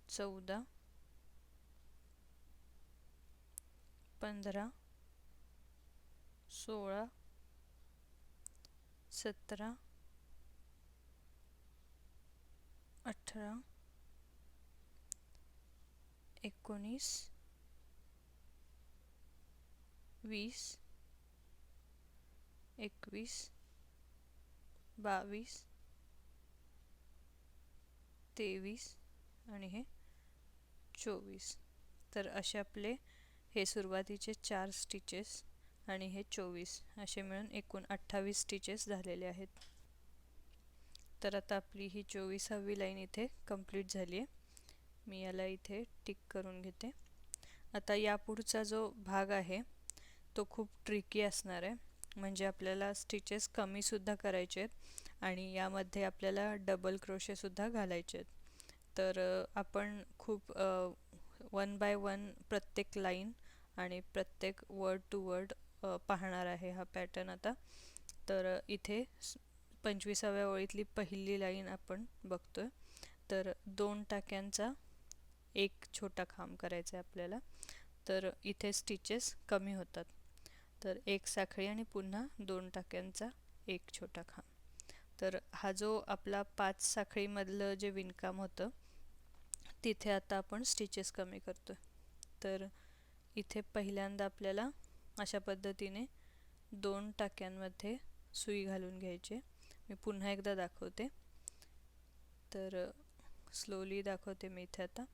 14 15 16 17 18 19 20 21 22 23 आणि हे 24. तर असे आपले हे सुरुवातीचे 4 स्टिचेस आणि हे 24 असे मिळून एकूण 28 स्टिचेस झालेले आहेत. तर आता आपली ही 24वी लाईन इथे कंप्लीट झाली आहे. मी याला इथे टिक करून घेते. आता यापुढचा जो भाग आहे तो खूप ट्रिकी असणार आहे, म्हणजे आपल्याला स्टिचेस कमी सुद्धा करायचे आहेत आणि यामध्ये आपल्याला डबल क्रोशे सुद्धा घालायचे आहेत. तर आपण खूप 1 बाय 1 प्रत्येक लाईन आणि प्रत्येक वर्ड टू वर्ड पाहणार आहे हा पॅटर्न आता. तर इथे 25व्या ओळीतली पहिली लाईन आपण बघतोय. तर 2 टाक्यांचा एक छोटा खांब करायचा आहे आपल्याला. तर इथे स्टिचेस कमी होतात. तर एक साखळी आणि पुन्हा 2 टाक्यांचा एक छोटा खांब. तर हा जो आपला 5 साखळीमधलं जे विणकाम होतं तिथे आता आपण स्टिचेस कमी करतोय. तर इथे पहिल्यांदा आपल्याला अशा पद्धतीने 2 टाक्यांमध्ये सुई घालून घ्यायची. मी पुन्हा एकदा दाखवते. तर स्लोली दाखवते मी इथे आता.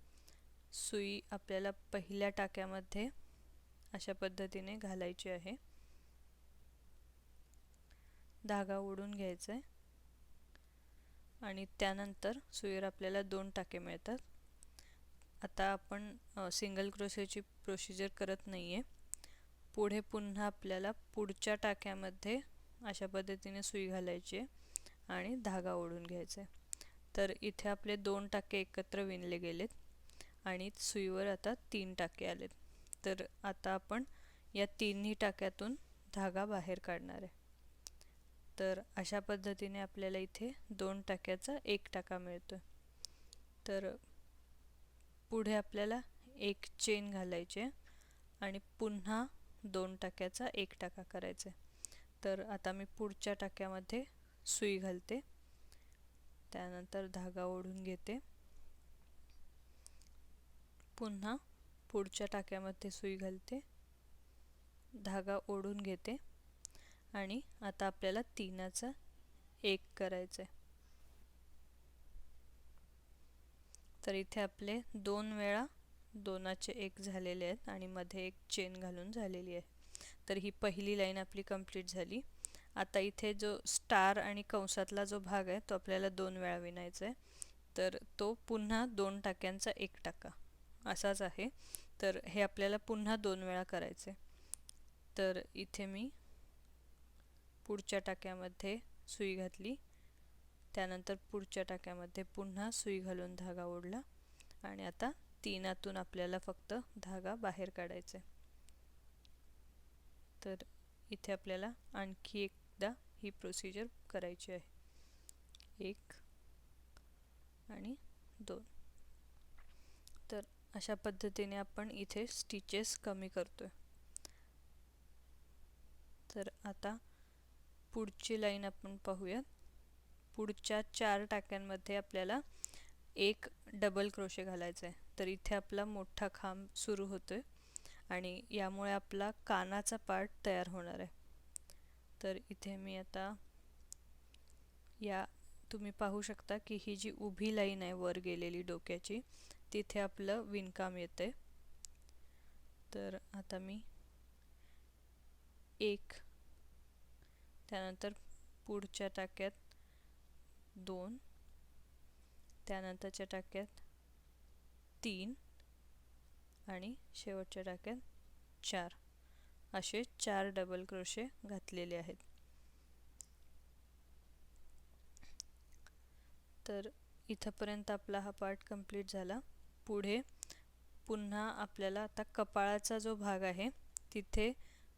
सुई आपल्याला पहिल्या टाक्यामध्ये अशा पद्धतीने घालायची आहे. धागा ओढून घ्यायचा आहे आणि त्यानंतर सुईवर आपल्याला 2 टाके मिळतात. आता आपण सिंगल क्रोशेची प्रोसिजर करत नाही आहे. पुढे पुन्हा आपल्याला पुढच्या टाक्यामध्ये अशा पद्धतीने सुई घालायची आहे आणि धागा ओढून घ्यायचा आहे. तर इथे आपले 2 टाके एकत्र विणले गेलेत आणि सुईवर आता 3 टाके आलेत. तर आता आपण या तिन्ही टाक्यातून धागा बाहेर काढणार आहे. तर अशा पद्धतीने आपल्याला इथे 2 टाक्याचा एक टाका मिळतो. तर पुढे आपल्याला एक चेन घालायची आहे आणि पुन्हा 2 टाक्याचा एक टाका करायचा आहे. तर आता मी पुढच्या टाक्यामध्ये सुई घालते, त्यानंतर धागा ओढून घेते, पुन्हा पुढच्या टाक्यामध्ये सुई घालते, धागा ओढून घेते आणि आता आपल्याला 3चा 1 करायचं आहे. तर इथे आपले 2 वेळा 2चे 1 झालेले आहेत आणि मध्ये एक चेन घालून झालेली आहे. तर ही पहिली लाईन आपली कंप्लीट झाली. आता इथे जो स्टार आणि कंसातला जो भाग आहे तो आपल्याला 2 वेळा विणायचा आहे. तर तो पुन्हा 2 टाक्यांचा एक टाका असाच आहे. तर हे आपल्याला पुन्हा 2 वेळा करायचे. तर इथे मी पुढच्या टाक्यामध्ये सुई घातली, त्यानंतर पुढच्या टाक्यामध्ये पुन्हा सुई घालून धागा ओढला आणि आता 3 आपल्याला फक्त धागा बाहेर काढायचा. तर इथे आपल्याला आणखी एकदा ही प्रोसिजर करायची आहे. 1 आणि 2. तर अशा पद्धतीने आपण इथे स्टिचेस कमी करतोय. तर आता पुढची लाईन आपण पाहूया. पुढच्या 4 टाक्यांमध्ये आपल्याला एक डबल क्रोशे घालायचा आहे. तर इथे आपला मोठा खांब सुरू होतोय आणि यामुळे आपला कानाचा पार्ट तयार होणार आहे. तर इथे मी आता तुम्ही पाहू शकता की ही जी उभी लाईन आहे वर गेलेली डोक्याची, तिथे आपलं विणकाम येते. तर आता मी 1, त्यानंतर पुढच्या टाक्यात 2, त्यानंतरच्या टाक्यात 3 आणि शेवटच्या टाक्यात 4 असे 4 डबल क्रोशे घातलेले आहेत. तर इथपर्यंत आपला हा पार्ट कंप्लीट झाला. पुढे पुन्हा आपल्याला आता कपाळाचा जो भाग आहे तिथे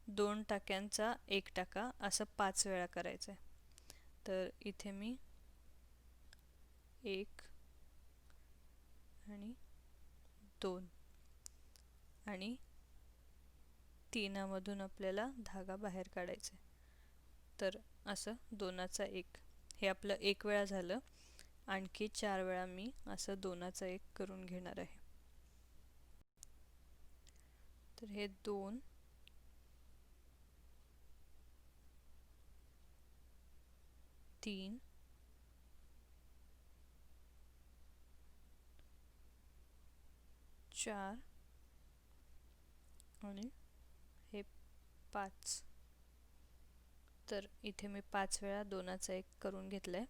2 टाक्यांचा 1 टाका असं 5 वेळा करायचं आहे. तर इथे मी 1 आणि 2 आणि 3 मधून आपल्याला धागा बाहेर काढायचा आहे. तर असं 2चा 1 हे आपलं 1 वेळा झालं. आणखी 4 वेळा मी असं 2चा 1 करून घेणार आहे. तर हे 2, 3, 4 आणि हे 5. तर इथे मी 5 वेळा 2चा 1 करून घेतलाय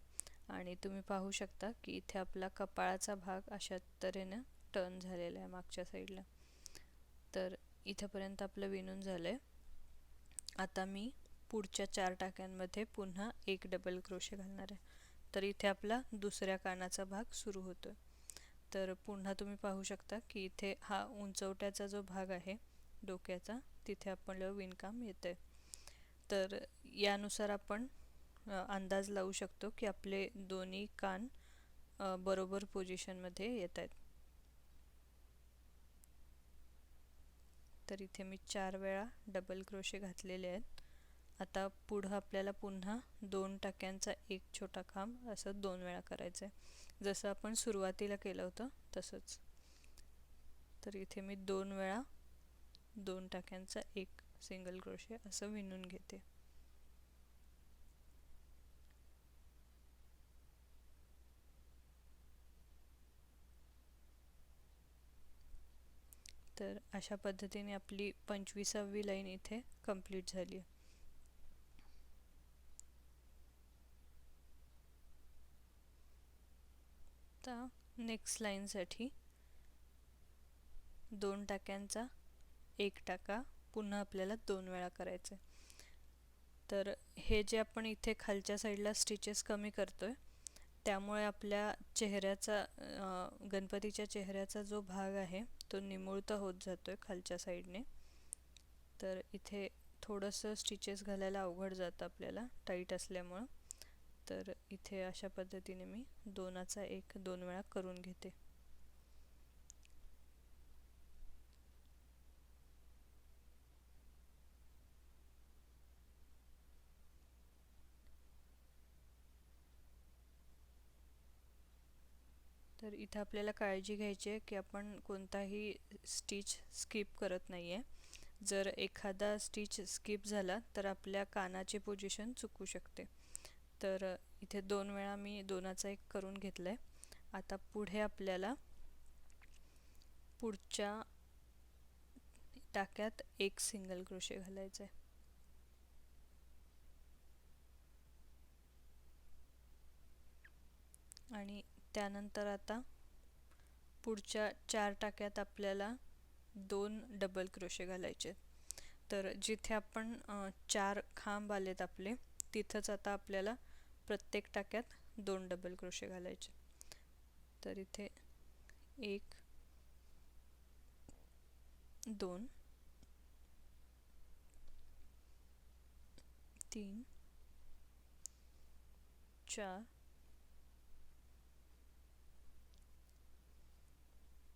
आणि तुम्ही पाहू शकता की इथे आपला कपाळाचा भाग अशा तऱ्हेने टर्न झालेला आहे मागच्या साईडला. तर इथपर्यंत आपलं विणून झालंय. आता मी पुढच्या 4 टाक्यांमध्ये पुन्हा 1 डबल क्रोशे घालणार आहे. तर इथे आपला दुसऱ्या कानाचा भाग सुरू होतोय. तर पुन्हा तुम्ही पाहू शकता की इथे हा उंचवट्याचा जो भाग आहे डोक्याचा, तिथे आपल्याला विणकाम येतंय. तर यानुसार आपण अंदाज लावू शकतो की आपले दोन्ही कान बरोबर पोझिशनमध्ये येत आहेत. तर इथे मी 4 वेळा डबल क्रोशे घातलेले आहेत. आता पुढं आपल्याला पुन्हा 2 टाक्यांचा 1 छोटा खांब असं 2 वेळा करायचं आहे, जसं आपण सुरुवातीला केलं होतं तसंच. तर इथे मी 2 वेळा 2 टाक्यांचा 1 सिंगल क्रोशे असं विणून घेते. तर अशा पद्धतीने आपली 25वी लाईन इथे कंप्लीट झाली. आता नेक्स्ट लाईनसाठी 2 टाक्यांचा 1 टाका पुन्हा आपल्याला 2 वेळा करायचं आहे. तर हे जे आपण इथे खालच्या साईडला स्टिचेस कमी करतोय, त्यामुळे आपल्या चेहऱ्याचा गणपतीच्या चेहऱ्याचा जो भाग आहे तो निमुळता होत जातोय खालच्या साईडने. तर इथे थोडंसं स्टिचेस घालायला अवघड जातं आपल्याला टाईट असल्यामुळं. तर इथे अशा पद्धतीने मी 2चा 1 2 वेळा करून घेते. तर इथं आपल्याला काळजी घ्यायची आहे की आपण कोणताही स्टिच स्किप करत नाही आहे. जर एखादा स्टिच स्किप झाला तर आपल्या कानाची पोझिशन चुकू शकते. तर इथे 2 वेळा मी 2चा 1 करून घेतलं आहे. आता पुढे आपल्याला पुढच्या टाक्यात 1 सिंगल क्रोशे घालायचं आहे. आणि त्यानंतर आता पुढच्या 4 टाक्यात आपल्याला 2 डबल क्रोशे घालायचे. तर जिथे आपण 4 खांब आलेत आपले, तिथंच आता आपल्याला प्रत्येक टाक्यात 2 डबल क्रोशे घालायचे. तर इथे 1 2 3 4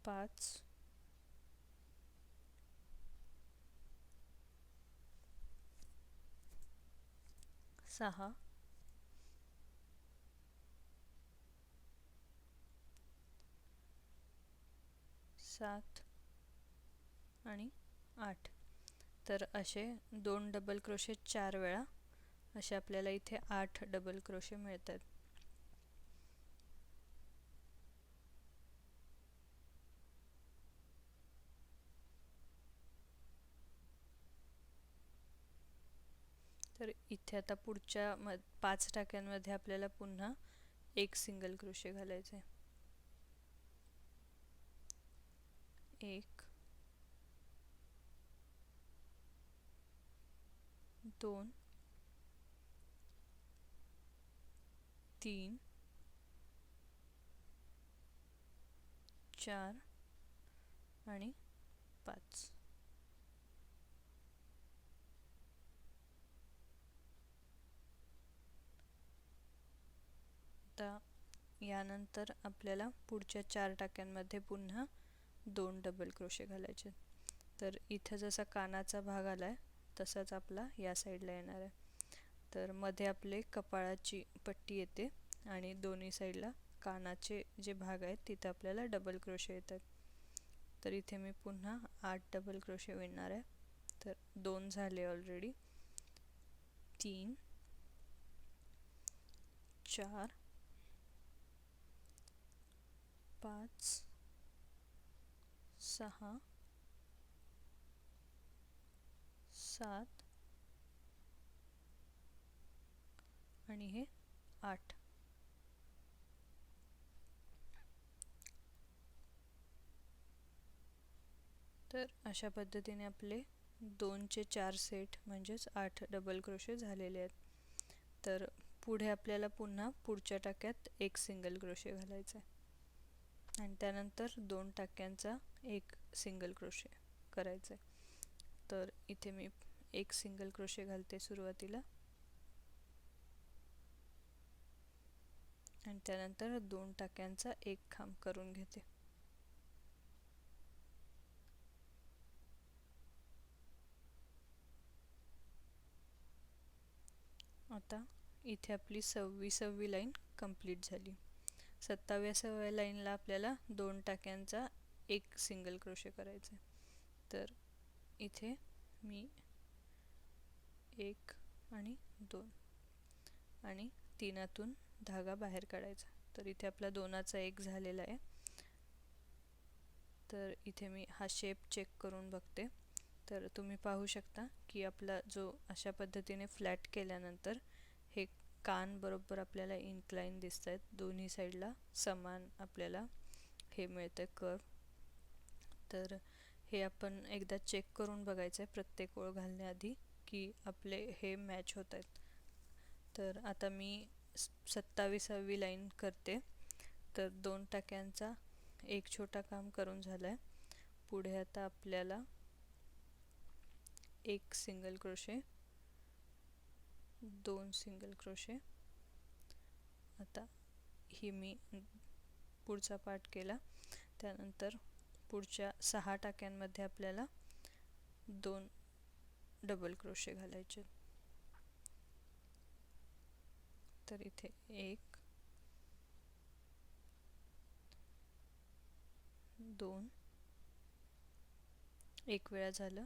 5 6 7 आणि 8. तर असे 2 डबल क्रोशे 4 वेळा असे आपल्याला इथे 8 डबल क्रोशे मिळतात. तर इथे आता पुढच्या 5 टाक्यांमध्ये आपल्याला पुन्हा एक सिंगल क्रोशे घालायचे. 1 2 3 4 आणि 5. आता यानंतर आपल्याला पुढच्या 4 टाक्यांमध्ये पुन्हा 2 डबल क्रोशे घालायचे. तर इथं जसा कानाचा भाग आलाय तसाच आपला या साईडला येणार आहे. तर मध्ये आपले कपाळाची पट्टी येते आणि दोन्ही साईडला कानाचे जे भाग आहेत तिथे आपल्याला डबल क्रोशे येतात. तर इथे मी पुन्हा 8 डबल क्रोशे विणणार आहे. तर 2 झाले ऑलरेडी. 3 4 5 6 7 आणि हे 8. तर अशा पद्धतीने आपले 2चे 4 सेट म्हणजेच 8 डबल क्रोशे झालेले आहेत. तर पुढे आपल्याला पुन्हा पुढच्या टाक्यात एक सिंगल क्रोशे घालायचा आहे आणि त्यानंतर 2 टाक्यांचा एक सिंगल क्रोशे करायचा आहे. तर इथे मी एक सिंगल क्रोशे घालते सुरुवातीला आणि त्यानंतर 2 टाक्यांचा एक खांब करून घेते. आता इथे आपली 26वी लाईन कंप्लीट झाली. 27व्या लाईनला आपल्याला 2 टाक्यांचा एक सिंगल क्रोशे करायचा आहे. तर इथे मी 1 आणि 2 आणि 3तून धागा बाहेर काढायचा. तर इथे आपला 2चा 1 झालेला आहे. तर इथे मी हा शेप चेक करून बघते. तर तुम्ही पाहू शकता की आपला जो अशा पद्धतीने फ्लॅट केल्यानंतर हे कान बरोबर आपल्याला इन्क्लाइन दिसत आहेत. दोन्ही साईडला समान आपल्याला हे मिळतं कर्व. तर हे आपण एकदा चेक करून बघायचं आहे प्रत्येक ओळ घालण्याआधी की आपले हे मॅच होत आहेत. तर आता मी 27वी लाईन करते. तर 2 टाक्यांचा एक छोटा काम करून झाला आहे. पुढे आता आपल्याला एक सिंगल क्रोशे 2 सिंगल क्रोशे. आता ही मी पुढचा पार्ट केला. त्यानंतर पुढच्या 6 टाक्यांमध्ये आपल्याला 2 डबल क्रोशे घालायचे. तर इथे 1 2 एक वेळा झालं.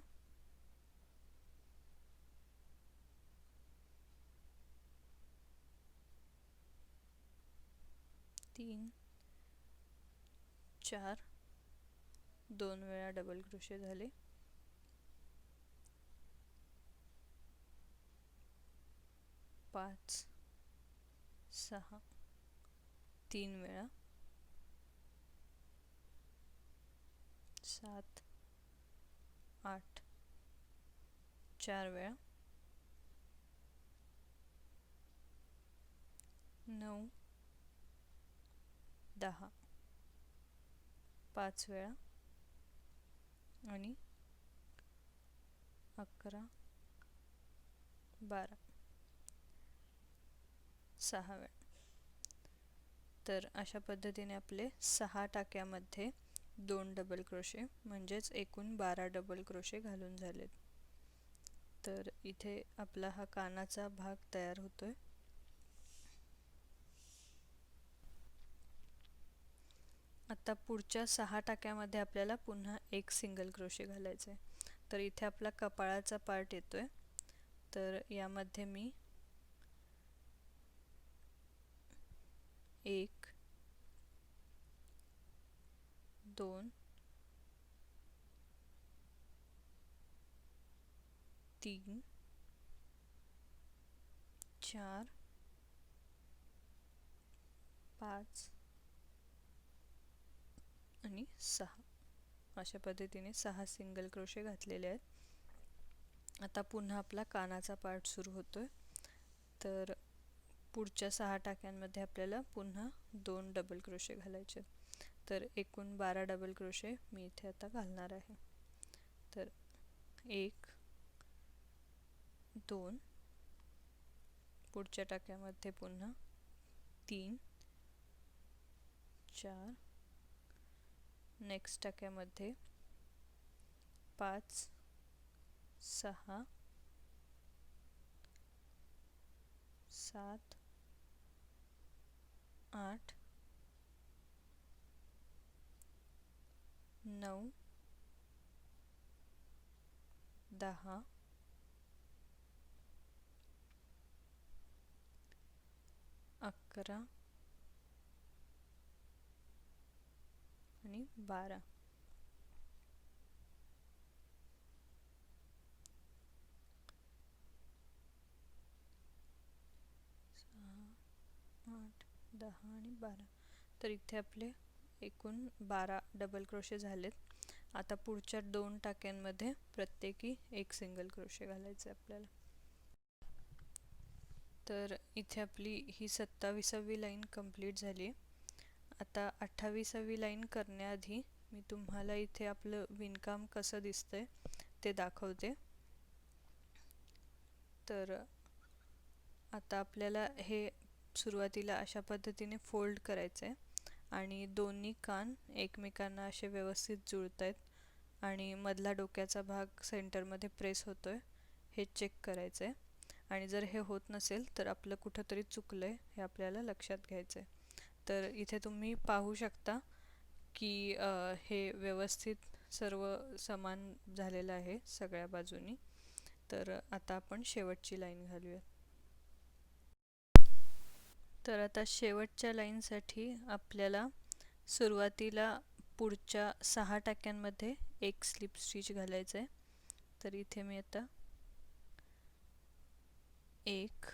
3 4 2 वेळा डबल क्रोशे झाले. 5 6 3 वेळा 7 8 4 वेळा, 9 10 5 वेळा आणि 11 12 6 वेळा. तर अशा पद्धतीने आपले 6 टाक्यामध्ये 2 डबल क्रोशे म्हणजेच एकूण 12 डबल क्रोशे घालून झालेत. तर इथे आपला हा कानाचा भाग तयार होतोय. आता पुढच्या 6 टाक्यामध्ये आपल्याला पुन्हा एक सिंगल क्रोशे घालायचे आहे. तर इथे आपला कपाळाचा पार्ट येतोय. तर यामध्ये मी 1 2 3 4 5 आणि 6 अशा पद्धतीने 6 सिंगल क्रोशे घातलेले आहेत. आता पुन्हा आपला कानाचा पार्ट सुरू होतोय. तर पुढच्या 6 टाक्यांमध्ये आपल्याला पुन्हा 2 डबल क्रोशे घालायचे. तर एकूण 12 डबल क्रोशे मी इथे आता घालणार आहे. तर 1 2 पुढच्या टाक्यामध्ये पुन्हा 3 4 नेक्स्ट टाक्यामध्ये 5 6 7 8 9 10 11 आणि 12. सहा 8 10 आणि 12. तर इथे आपले एकूण 12 डबल क्रोशे झालेत. आता पुढच्या 2 टाक्यांमध्ये प्रत्येकी एक सिंगल क्रोशे घालायचे आपल्याला. तर इथे आपली ही 27वी लाईन कंप्लीट झाली. आता 28वी लाईन करण्याआधी मी तुम्हाला इथे आपलं विणकाम कसं दिसतंय ते दाखवते. तर आता आपल्याला हे सुरुवातीला अशा पद्धतीने फोल्ड करायचं आहे आणि दोन्ही कान एकमेकांना असे व्यवस्थित जुळत आहेत आणि मधला डोक्याचा भाग सेंटरमध्ये प्रेस होतोय हे चेक करायचं आहे. आणि जर हे होत नसेल तर आपलं कुठंतरी चुकलं आहे हे आपल्याला लक्षात घ्यायचं आहे. तर इथे तुम्ही पाहू शकता की हे व्यवस्थित सर्व समान झालेलं आहे सगळ्या बाजूनी. तर आता आपण शेवटची लाईन घालूया. तर आता शेवटच्या लाईनसाठी आपल्याला सुरुवातीला पुढच्या 6 टाक्यांमध्ये एक स्लिप स्टिच घालायचं आहे. तर इथे मी आता 1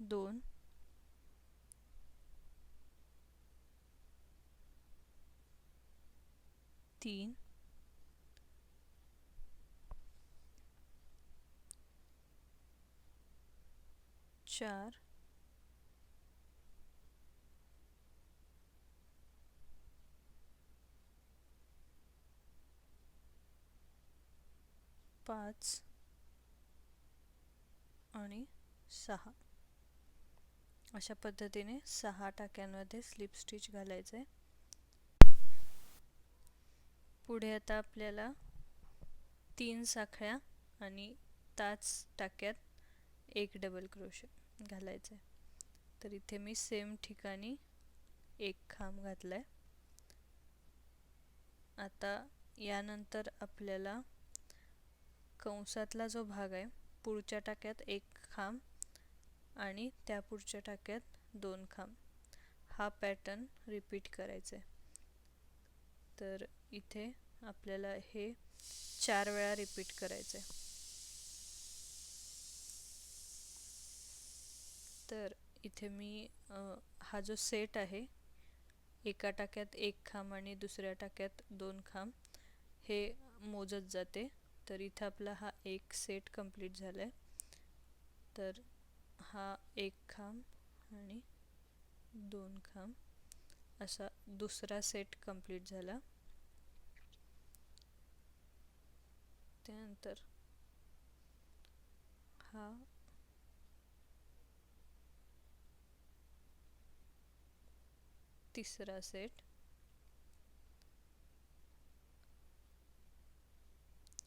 2 3 4 5 आणि 6 अशा पद्धतीने 6 टाक्यांमध्ये स्लिप स्टिच घालायचं आहे. पुढे आता आपल्याला 3 साखळ्या आणि त्याच टाक्यात एक डबल क्रोशे घालायचं आहे. तर इथे मी सेम ठिकाणी एक खांब घातलाय. आता यानंतर आपल्याला कंसातला जो भाग आहे पुढच्या टाक्यात एक खांब आणि त्या पुढच्या टाक्यात 2 खांब हा पॅटर्न रिपीट करायचा आहे. तर इथे आपल्याला हे 4 वेळा रिपीट करायचं आहे. तर इथे मी हा जो सेट आहे एका टाक्यात एक खांब आणि दुसऱ्या टाक्यात 2 खांब हे मोजत जाते. तर इथं आपला हा एक सेट कंप्लीट झाला आहे. तर हा एक खांब आणि 2 खांब असा दुसरा सेट कंप्लीट झाला. त्यानंतर हा तिसरा सेट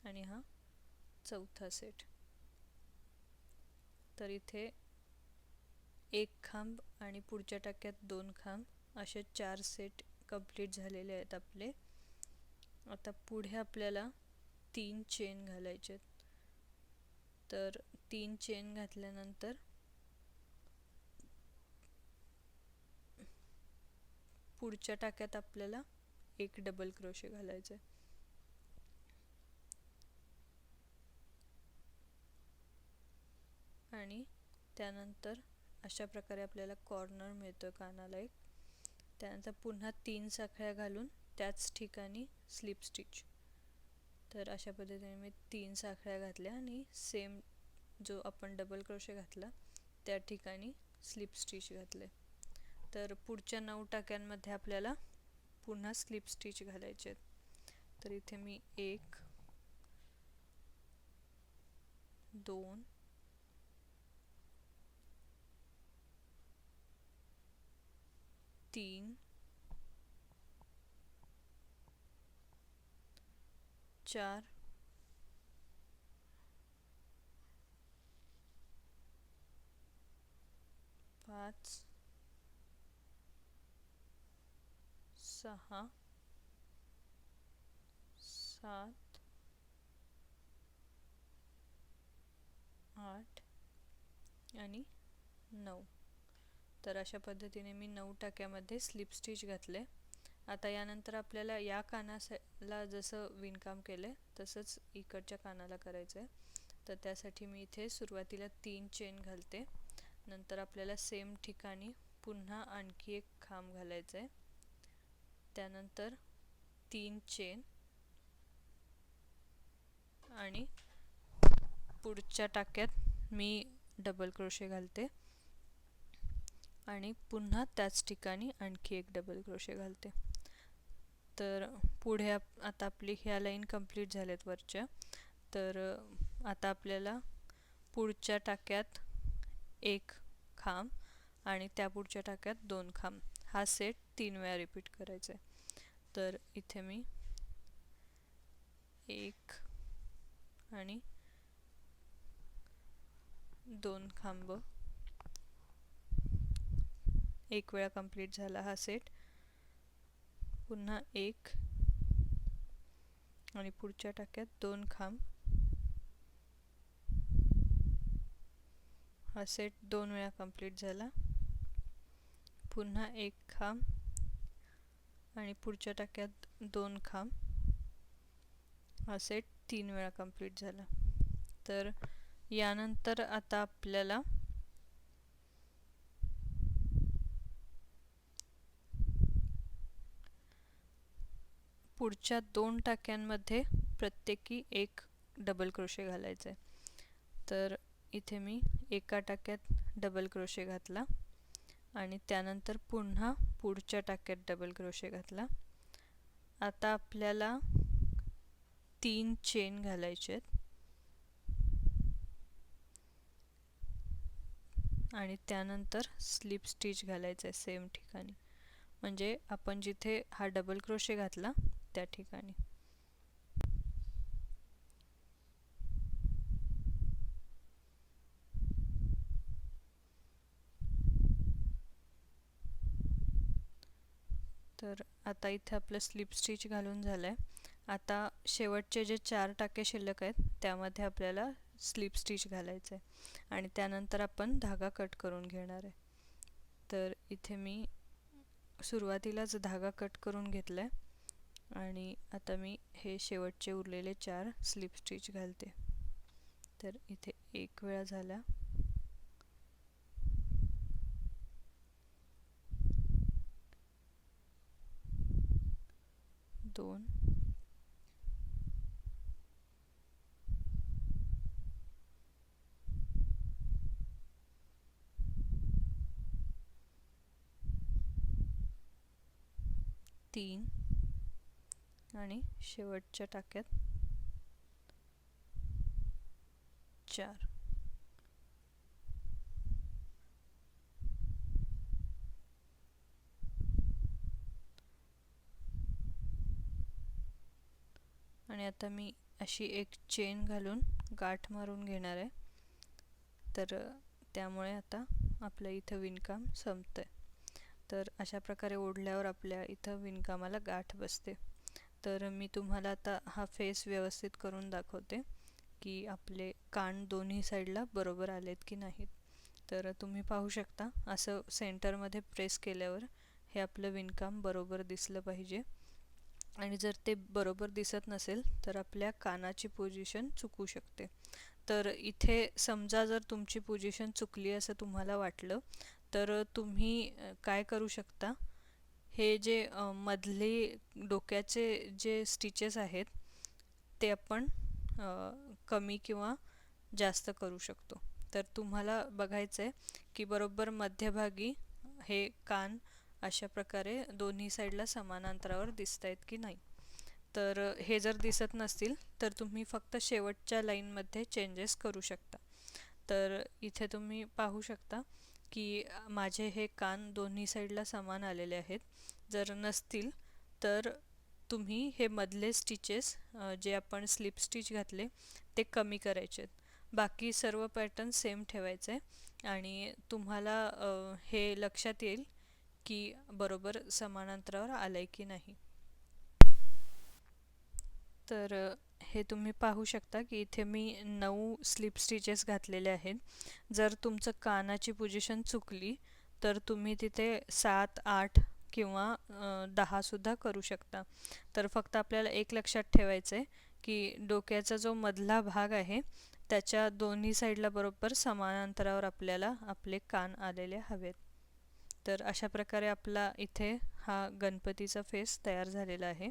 आणि हा चौथा सेट. तर इथे एक खांब आणि पुढच्या टाक्यात 2 खांब असे 4 सेट कंप्लीट झालेले आहेत आपले. आता पुढे आपल्याला 3 चेन घालायचे. तर 3 चेन घातल्यानंतर पुढच्या टाक्यात आपल्याला एक डबल क्रोशे घालायचे. आणि त्यानंतर अशा प्रकारे आपल्याला कॉर्नर मिळतो कानाला एक. त्यानंतर पुन्हा 3 साखळ्या घालून त्याच ठिकाणी स्लिप स्टिच. तर अशा पद्धतीने मी 3 साखळ्या घातल्या आणि सेम जो आपण डबल क्रोशे घातला त्या ठिकाणी स्लिप स्टिच घातले. तर पुढच्या 9 टाक्यांमध्ये आपल्याला पुन्हा स्लिप स्टिच घालायचे. तर इथे मी 1 2 3 4 5 6 7 8 आणि 9. तर अशा पद्धतीने मी 9 टाक्यामध्ये स्लिप स्टिच घातले. आता यानंतर आपल्याला या कानाला जसं विणकाम केले तसंच इकडच्या कानाला करायचं आहे. तर त्यासाठी मी इथे सुरुवातीला 3 चेन घालते. नंतर आपल्याला सेम ठिकाणी पुन्हा आणखी एक खांब घालायचं आहे. त्यानंतर 3 चेन आणि पुढच्या टाक्यात मी डबल क्रोशे घालते आणि पुन्हा त्याच ठिकाणी आणखी एक डबल क्रोशे घालते. तर पुढे आता आपली ह्या लाईन कंप्लीट झाल्यात वरच्या. तर आता आपल्याला पुढच्या टाक्यात एक खांब आणि त्या पुढच्या टाक्यात 2 खांब हा सेट 3 वेळा रिपीट करायचा आहे. तर इथे मी 1 आणि 2 खांब एक वेळा कंप्लीट झाला हा सेट. पुन्हा 1 आणि पुढच्या टाक्यात 2 खांब हा सेट 2 वेळा कंप्लीट झाला. पुन्हा 1 खांब आणि पुढच्या टाक्यात 2 खांब हा सेट 3 वेळा कंप्लीट झाला. तर यानंतर आता आपल्याला पुढच्या 2 टाक्यांमध्ये प्रत्येकी एक डबल क्रोशे घालायचा आहे. तर इथे मी एका टाक्यात डबल क्रोशे घातला आणि त्यानंतर पुन्हा पुढच्या टाक्यात डबल क्रोशे घातला. आता आपल्याला 3 चेन घालायचे आहेत आणि त्यानंतर स्लिप स्टिच घालायचं आहे सेम ठिकाणी, म्हणजे आपण जिथे हा डबल क्रोशे घातला त्या ठिकाणी. तर आता इथे आपलं स्लिप स्टिच घालून झालं आहे. आता शेवटचे जे 4 टाके शिल्लक आहेत त्यामध्ये आपल्याला स्लिप स्टिच घालायचं आहे आणि त्यानंतर आपण धागा कट करून घेणार आहे. तर इथे मी सुरुवातीलाच धागा कट करून घेतला आहे आणि आता मी हे शेवटचे उरलेले 4 स्लिप स्टिच घालते. तर इथे एक वेळा झाला, 2 3 आणि शेवटच्या टाक्यात 4. आणि आता मी अशी एक चेन घालून गाठ मारून घेणार आहे. तर त्यामुळे आता आपलं इथं विणकाम संपतंय. तर अशा प्रकारे ओढल्यावर आपल्या इथं विणकामाला गाठ बसते. तर मी तुम्हाला आता हा फेस व्यवस्थित करून दाखवते की आपले कान दोन्ही साईडला बरोबर आलेत की नाहीत. तर तुम्ही पाहू शकता, असं सेंटरमध्ये प्रेस केल्यावर हे आपलं विणकाम बरोबर दिसलं पाहिजे. आणि जर ते बरोबर दिसत नसेल तर आपल्या कानाची पोझिशन चुकू शकते. तर इथे समजा जर तुमची पोझिशन चुकली असं तुम्हाला वाटलं तर तुम्ही काय करू शकता, हे जे मधले डोक्याचे जे स्टिचेस आहेत ते आपण कमी किंवा जास्त करू शकतो. तर तुम्हाला बघायचं आहे की बरोबर मध्यभागी हे कान अशा प्रकारे दोन्ही साईडला समान अंतरावर दिसत आहेत की नाही. तर हे जर दिसत नसतील तर तुम्ही फक्त शेवटच्या लाईनमध्ये चेंजेस करू शकता. तर इथे तुम्ही पाहू शकता की माझे हे कान दोन्ही साईडला समान आलेले आहेत. जर नसतील तर तुम्ही हे मधले स्टिचेस जे आपण स्लिप स्टिच घातले ते कमी करायचे. बाकी सर्व पॅटर्न सेम ठेवायचे आणि तुम्हाला हे लक्षात येईल की बरोबर समान अंतरावर आलंय की नाही. तर हे तुम्ही पाहू शकता की इथे मी 9 स्लिप स्टिचेस घातलेले आहेत. जर तुमचं कानाची पोझिशन चुकली तर तुम्ही तिथे 7, 8 किंवा 10 सुद्धा करू शकता. तर फक्त आपल्याला एक लक्षात ठेवायचं आहे की डोक्याचा जो मधला भाग आहे त्याच्या दोन्ही साईडला बरोबर समान अंतरावर आपल्याला आपले कान आलेले हवेत. तर अशा प्रकारे आपला इथे हा गणपतीचा फेस तयार झालेला आहे.